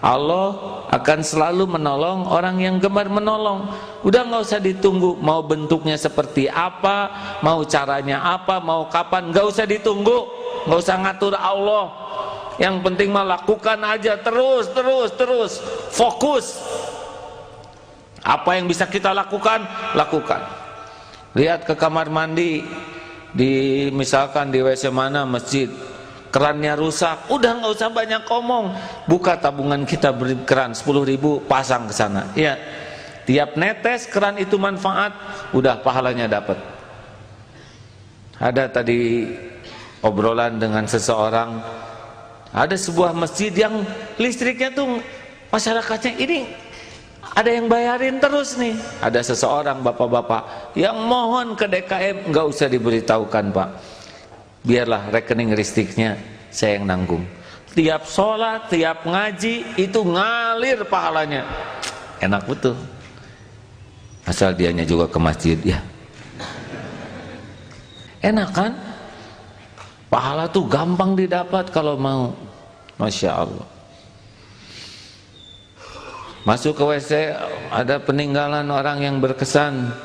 Allah akan selalu menolong orang yang gemar menolong. Udah nggak usah ditunggu, mau bentuknya seperti apa, mau caranya apa, mau kapan, nggak usah ditunggu, nggak usah ngatur Allah. Yang penting mah lakukan aja, terus, fokus. Apa yang bisa kita lakukan, lakukan. Lihat ke kamar mandi, misalkan di WC mana masjid, kerannya rusak, udah nggak usah banyak ngomong, buka tabungan kita, beri keran 10.000, pasang ke sana. Ya, tiap netes keran itu manfaat, udah pahalanya dapat. Ada tadi obrolan dengan seseorang, ada sebuah masjid yang listriknya tuh masyarakatnya ini ada yang bayarin terus nih. Ada seseorang bapak-bapak yang mohon ke DKM, nggak usah diberitahukan Pak, biarlah rekening listriknya saya yang nanggung. Tiap sholat, tiap ngaji itu ngalir pahalanya. Enak betul. Asal dianya juga ke masjid, ya. Enak kan? Pahala tuh gampang didapat kalau mau. Masya Allah. Masuk ke WC, ada peninggalan orang yang berkesan,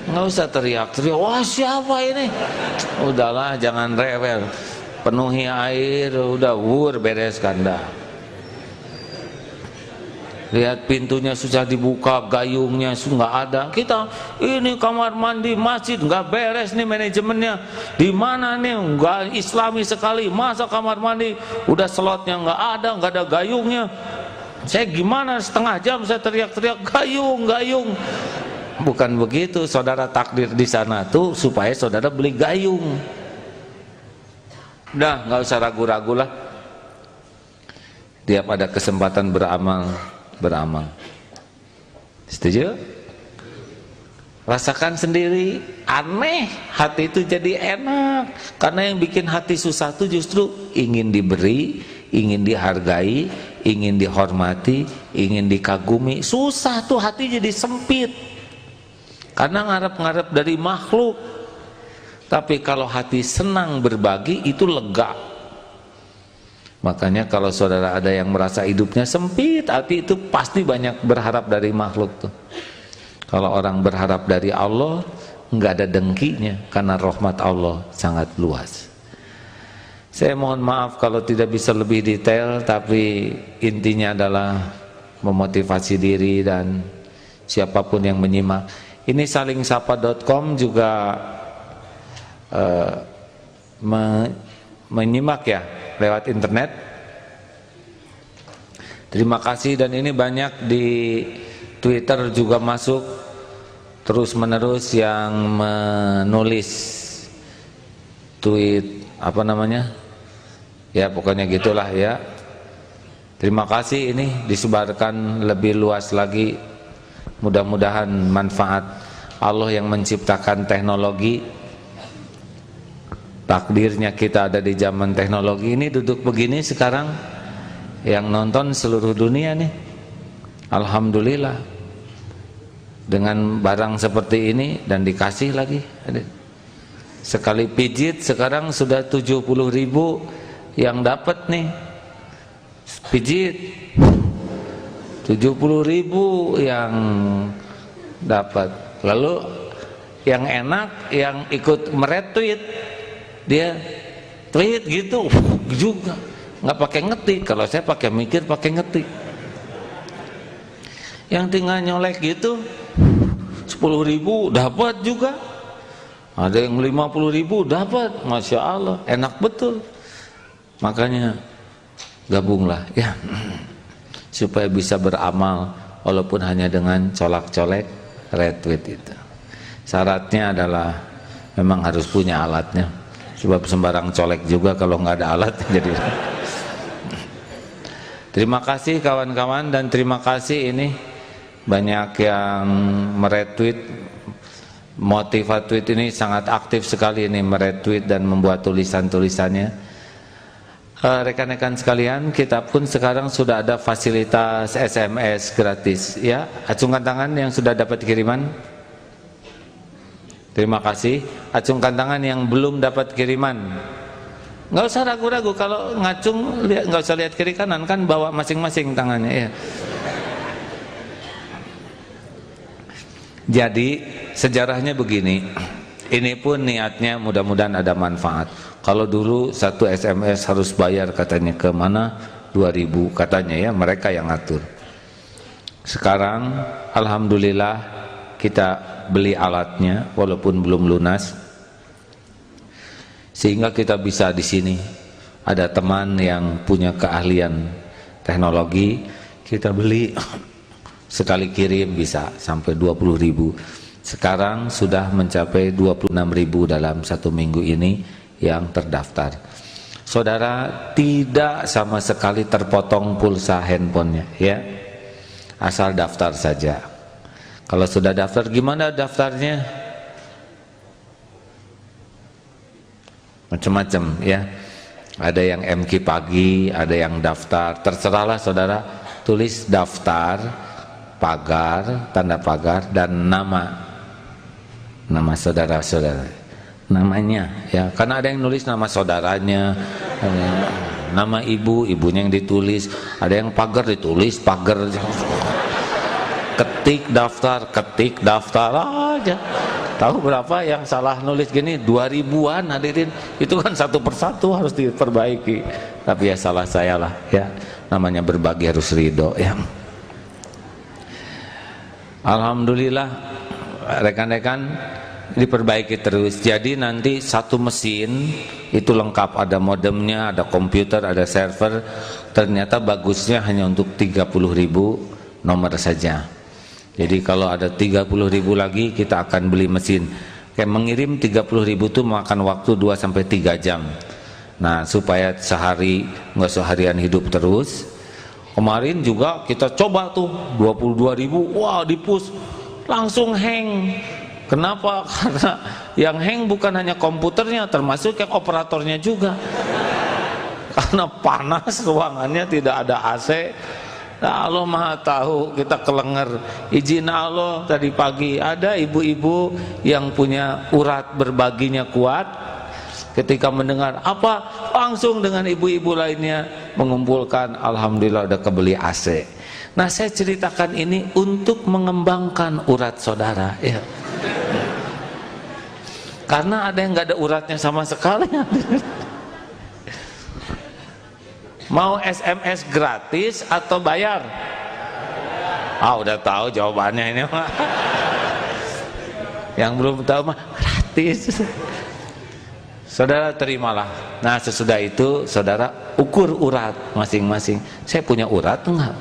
nggak usah teriak-teriak, wah siapa ini? Udahlah, jangan rewel, penuhi air, udah bereskan dah. Lihat pintunya susah dibuka, gayungnya nggak ada. Kita ini kamar mandi masjid nggak beres nih manajemennya. Di mana nih? Nggak Islami sekali. Masa kamar mandi udah slotnya nggak ada gayungnya. Saya gimana setengah jam saya teriak-teriak gayung. Bukan begitu, saudara, takdir di sana tuh supaya saudara beli gayung. Udah nggak usah ragu-ragu lah. Tiap ada kesempatan beramal. Setuju? Rasakan sendiri, aneh, hati itu jadi enak. Karena yang bikin hati susah tuh justru ingin diberi, ingin dihargai, ingin dihormati, ingin dikagumi. Susah tuh hati jadi sempit karena ngarep-ngarep dari makhluk. Tapi kalau hati senang berbagi itu lega. Makanya kalau saudara ada yang merasa hidupnya sempit, hati itu pasti banyak berharap dari makhluk tuh. Kalau orang berharap dari Allah, nggak ada dengkinya karena rahmat Allah sangat luas. Saya mohon maaf kalau tidak bisa lebih detail, tapi intinya adalah memotivasi diri dan siapapun yang menyimak. Ini salingsapa.com juga menyimak ya lewat internet. Terima kasih, dan ini banyak di Twitter juga masuk terus menerus yang menulis tweet apa namanya ya, pokoknya gitulah ya. Terima kasih, ini disebarkan lebih luas lagi. Mudah-mudahan manfaat. Allah yang menciptakan teknologi, takdirnya kita ada di zaman teknologi ini, duduk begini sekarang, yang nonton seluruh dunia nih. Alhamdulillah, dengan barang seperti ini, dan dikasih lagi. Sekali pijit sekarang sudah 70.000 yang dapat nih pijit, 70.000 yang dapat. Lalu yang enak, yang ikut meretweet, dia tweet gitu juga, nggak pakai ngetik. Kalau saya pakai mikir, pakai ngetik. Yang tinggal nyolek gitu 10.000 dapat juga, ada yang 50.000 dapat. Masya Allah, enak betul. Makanya gabunglah ya, supaya bisa beramal walaupun hanya dengan colak-colek retweet itu. Syaratnya adalah memang harus punya alatnya, sebab sembarang colek juga kalau nggak ada alat jadi. Terima kasih kawan-kawan, dan terima kasih ini banyak yang meretweet. Motivat tweet ini sangat aktif sekali ini, meretweet dan membuat tulisan-tulisannya. Rekan-rekan sekalian, kita pun sekarang sudah ada fasilitas SMS gratis ya. Acungkan tangan yang sudah dapat kiriman. Terima kasih. Acungkan tangan yang belum dapat kiriman. Nggak usah ragu-ragu, kalau ngacung nggak usah lihat kiri kanan, kan bawa masing-masing tangannya ya. Jadi sejarahnya begini, ini pun niatnya mudah-mudahan ada manfaat. Kalau dulu satu SMS harus bayar katanya, ke mana 2.000 katanya ya, mereka yang ngatur. Sekarang alhamdulillah kita beli alatnya walaupun belum lunas, sehingga kita bisa di sini. Ada teman yang punya keahlian teknologi, kita beli sekali kirim bisa sampai 20.000. Sekarang sudah mencapai 26.000 dalam 1 minggu ini yang terdaftar. Saudara, tidak sama sekali terpotong pulsa handphonenya ya, asal daftar saja. Kalau sudah daftar, gimana daftarnya? Macam-macam ya, ada yang MQ pagi, ada yang daftar, terserahlah saudara. Tulis daftar, pagar, tanda pagar, dan nama saudara-saudara, namanya ya, karena ada yang nulis nama saudaranya, nama ibunya yang ditulis, ada yang pagar ditulis pagar. Ketik daftar aja. Tahu berapa yang salah nulis gini? 2.000-an hadirin. Itu kan satu persatu harus diperbaiki. Tapi ya salah saya lah ya, namanya berbagi harus ridho ya. Alhamdulillah rekan-rekan, diperbaiki terus. Jadi nanti satu mesin itu lengkap, ada modemnya, ada komputer, ada server. Ternyata bagusnya hanya untuk 30.000 nomor saja. Jadi kalau ada 30.000 lagi, kita akan beli mesin. Kayak mengirim 30.000 itu makan waktu 2-3 jam. Nah, supaya sehari nggak seharian hidup terus. Kemarin juga kita coba tuh 22.000, wah di-push langsung hang. Kenapa? Karena yang hang bukan hanya komputernya, termasuk yang operatornya juga. Karena panas, ruangannya tidak ada AC. Nah, Allah Maha tahu, kita kelenger. Izin Allah, tadi pagi ada ibu-ibu yang punya urat berbaginya kuat. Ketika mendengar apa, langsung dengan ibu-ibu lainnya mengumpulkan, alhamdulillah udah kebeli AC. Nah, saya ceritakan ini untuk mengembangkan urat saudara ya. Karena ada yang nggak ada uratnya sama sekali. Mau SMS gratis atau bayar? Ah, udah tahu jawabannya ini. Yang belum tahu mah gratis. Saudara terimalah. Nah sesudah itu saudara ukur urat masing-masing. Saya punya urat enggak?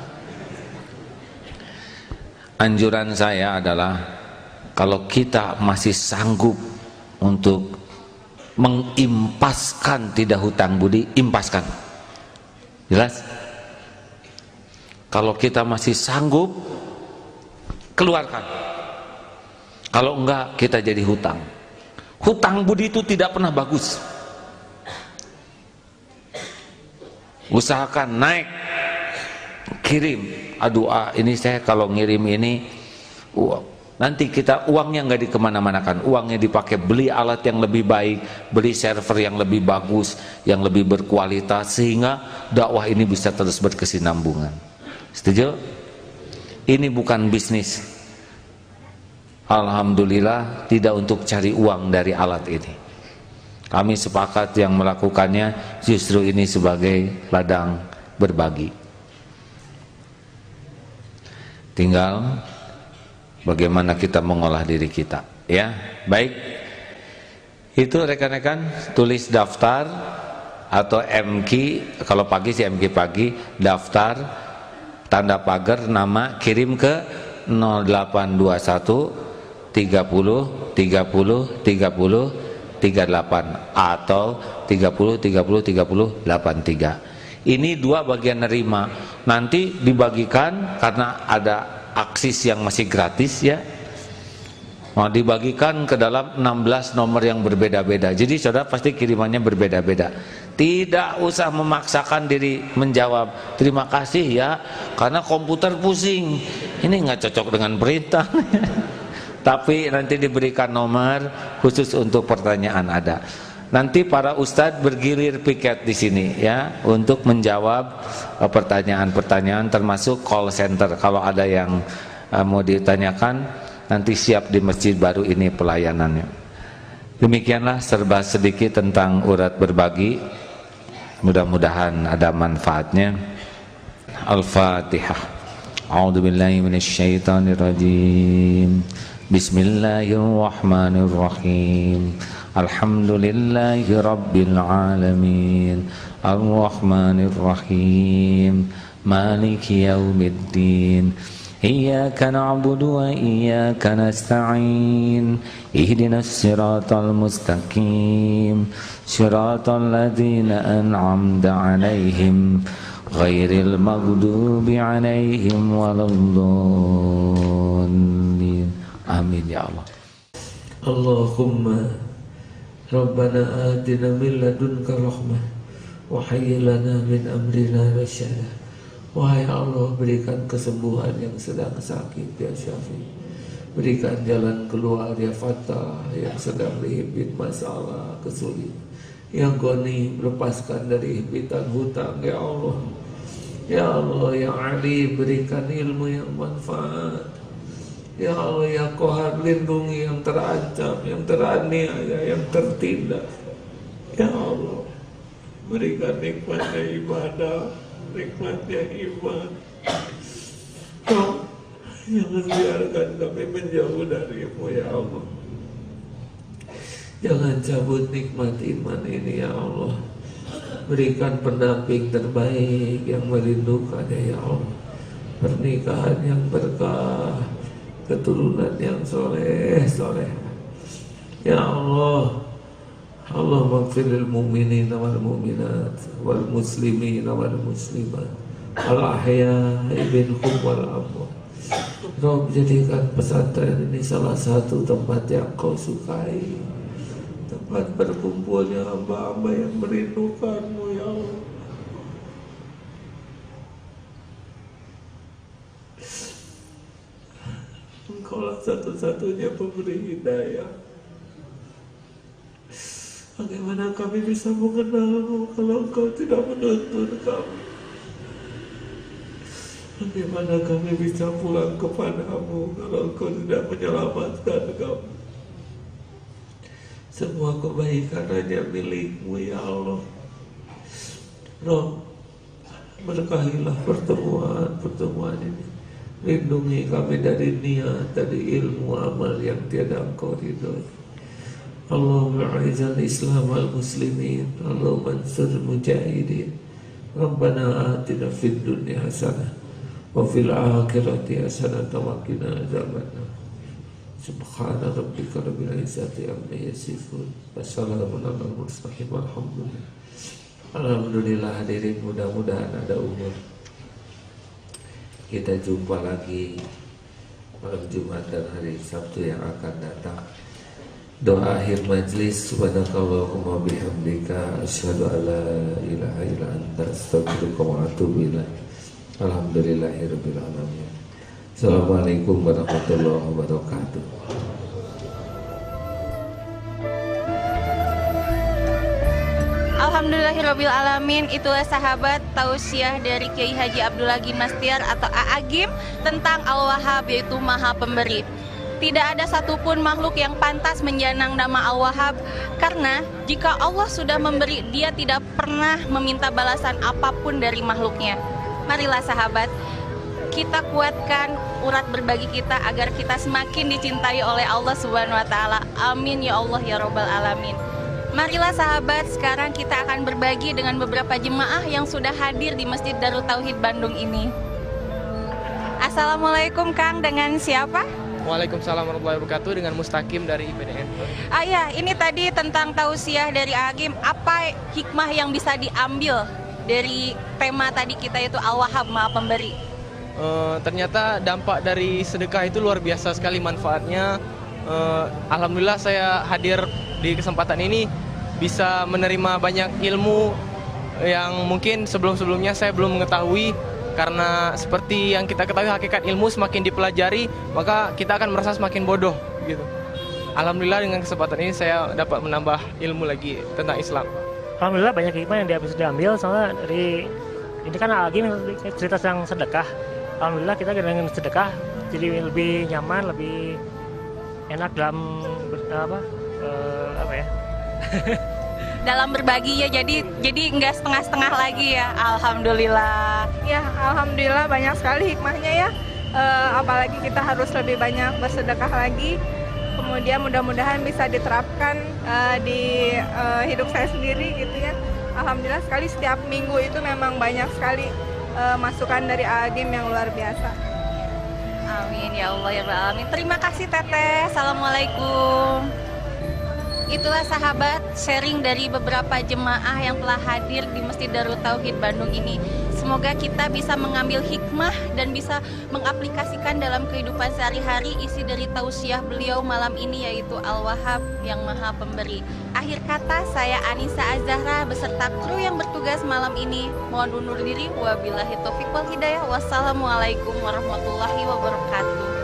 Anjuran saya adalah kalau kita masih sanggup untuk mengimpaskan tidak hutang budi, impaskan. Jelas? Kalau kita masih sanggup, keluarkan. Kalau enggak, kita jadi hutang. Hutang budi itu tidak pernah bagus. Usahakan naik, kirim. Aduh, ini saya kalau ngirim ini uang. Nanti kita uangnya nggak dikemana-manakan, uangnya dipakai beli alat yang lebih baik, beli server yang lebih bagus, yang lebih berkualitas, sehingga dakwah ini bisa terus berkesinambungan. Setuju? Ini bukan bisnis. Alhamdulillah tidak untuk cari uang dari alat ini. Kami sepakat yang melakukannya justru ini sebagai ladang berbagi. Tinggal bagaimana kita mengolah diri kita, ya. Baik. Itu rekan-rekan tulis daftar atau MQ, kalau pagi sih MQ pagi, daftar tanda pagar nama, kirim ke 0821 30 30 30 38 atau 30 30 30 83. Ini dua bagian nerima. Nanti dibagikan karena ada aksis yang masih gratis ya, mau dibagikan ke dalam 16 nomor yang berbeda-beda. Jadi saudara pasti kirimannya berbeda-beda. Tidak usah memaksakan diri menjawab terima kasih ya, karena komputer pusing, ini nggak cocok dengan perintah. Tapi nanti diberikan nomor khusus untuk pertanyaan ada. Nanti para ustadz bergilir piket di sini ya untuk menjawab pertanyaan-pertanyaan, termasuk call center. Kalau ada yang mau ditanyakan, nanti siap di masjid baru ini pelayanannya. Demikianlah serba sedikit tentang urat berbagi. Mudah-mudahan ada manfaatnya. Al-Fatihah. A'udzubillahi minasyaitonirrajim. Bismillahirrahmanirrahim. Alhamdulillahi Rabbil Alamin. Ar-Rahmanir-Rahim. Maliki yaumiddin. Iyyaka na'budu wa iyyaka nasta'in. Ihdinas siratal mustaqim. Siratal ladzina an'amta 'alaihim ghairil maghdubi 'alaihim waladdallin. Amin ya Allah.
Allahumma Rabbana atina min ladunka rahmah wa hayyi lana min amrina rasyada. Wahai Allah, berikan kesembuhan yang sedang sakit ya Syafi. Berikan jalan keluar ya Fatah yang sedang dihimpit masalah kesulitan. Ya Ghani, lepaskan dari himpitan hutang ya Allah. Ya Allah, ya Ali, berikan ilmu yang manfaat. Ya Allah, ya Qahar, lindungi yang terancam, yang teraniaya, yang tertindas. Ya Allah, berikan nikmatnya ibadah, nikmatnya iman. Kau jangan biarkan kami menjauh darimu ya Allah. Jangan cabut nikmat iman ini ya Allah. Berikan pendamping terbaik yang merindukannya ya Allah. Pernikahan yang berkah, keturunan yang soleh. Ya Allah, Allah maghfiril mu'minin wal mu'minat wal muslimin wal muslimat al ahya'i minhum wal amwat. Rabb, jadikan pesantren ini salah satu tempat yang kau sukai, tempat berkumpulnya hamba-hamba yang merindukanmu ya Allah. Engkaulah satu-satunya pemberi hidayah. Bagaimana kami bisa mengenalmu kalau engkau tidak menuntun kami? Bagaimana kami bisa pulang kepadamu kalau engkau tidak menyelamatkan kami? Semua kebaikan hanya milikmu ya Allah. Roh, berkahilah pertemuan ini. Lindungi kami dari niat, dari ilmu amal yang tiada Engkau ridhoi. Allahumma a'izal Islam wal muslimin, Allahumma ansur mujahidin. Rabbana atina fid dunya hasanah wa fil akhirati hasanah wa qina adzabannar. Subhana rabbika rabbil izzati amma yasifun. Wassalamun alal mursalin walhamdulillah. Alhamdulillah hadirin, mudah-mudahan ada umur kita jumpa lagi malam Jumat dan hari Sabtu yang akan datang. Doa akhir majlis, subhanakallahumma bihamdika asyhadu an la ilaha illa anta astaghfiruka wa atubu ilaik. Alhamdulillahirabbil alamin. Assalamualaikum warahmatullahi wabarakatuh.
Alhamdulillahirabbil alamin. Itulah sahabat tausiah dari Kiai Haji Abdul Ghani Mastiar atau A'agim tentang Al-Wahhab, yaitu Maha Pemberi. Tidak ada satupun makhluk yang pantas menjanang nama Al-Wahhab, karena jika Allah sudah memberi, Dia tidak pernah meminta balasan apapun dari makhluknya. Marilah sahabat, kita kuatkan urat berbagi kita agar kita semakin dicintai oleh Allah Subhanahu wa taala. Amin ya Allah ya rabbal alamin. Marilah sahabat, sekarang kita akan berbagi dengan beberapa jemaah yang sudah hadir di Masjid Darut Tauhid Bandung ini. Assalamualaikum Kang, dengan siapa?
Waalaikumsalam warahmatullahi wabarakatuh, dengan Mustaqim dari IPDN.
Ya, ini tadi tentang tausiah dari Agim. Apa hikmah yang bisa diambil dari tema tadi kita itu Al-Wahhab, Maha Pemberi?
Ternyata dampak dari sedekah itu luar biasa sekali manfaatnya. Alhamdulillah saya hadir di kesempatan ini bisa menerima banyak ilmu yang mungkin sebelum-sebelumnya saya belum mengetahui. Karena seperti yang kita ketahui, hakikat ilmu semakin dipelajari, maka kita akan merasa semakin bodoh gitu. Alhamdulillah dengan kesempatan ini saya dapat menambah ilmu lagi tentang Islam.
Alhamdulillah banyak hikmah yang bisa diambil, soalnya dari ini kan Agim cerita tentang sedekah. Alhamdulillah kita dengan sedekah jadi lebih nyaman, lebih enak dalam
Dalam berbagi ya, jadi nggak setengah-setengah lagi ya. Alhamdulillah.
Ya, alhamdulillah banyak sekali hikmahnya ya. Apalagi kita harus lebih banyak bersedekah lagi. Kemudian mudah-mudahan bisa diterapkan di hidup saya sendiri gitu ya. Alhamdulillah sekali setiap minggu itu memang banyak sekali masukan dari Agim yang luar biasa.
Amin ya Allah ya Rabbal alamin. Terima kasih Teteh. Assalamualaikum. Itulah sahabat sharing dari beberapa jemaah yang telah hadir di Masjid Darut Tauhid Bandung ini. Semoga kita bisa mengambil hikmah dan bisa mengaplikasikan dalam kehidupan sehari-hari isi dari tausiah beliau malam ini, yaitu Al-Wahhab yang Maha Pemberi. Akhir kata, saya Anissa Azahra beserta kru yang bertugas malam ini mohon undur diri. Wabillahi taufiq wal hidayah. Wassalamualaikum warahmatullahi wabarakatuh.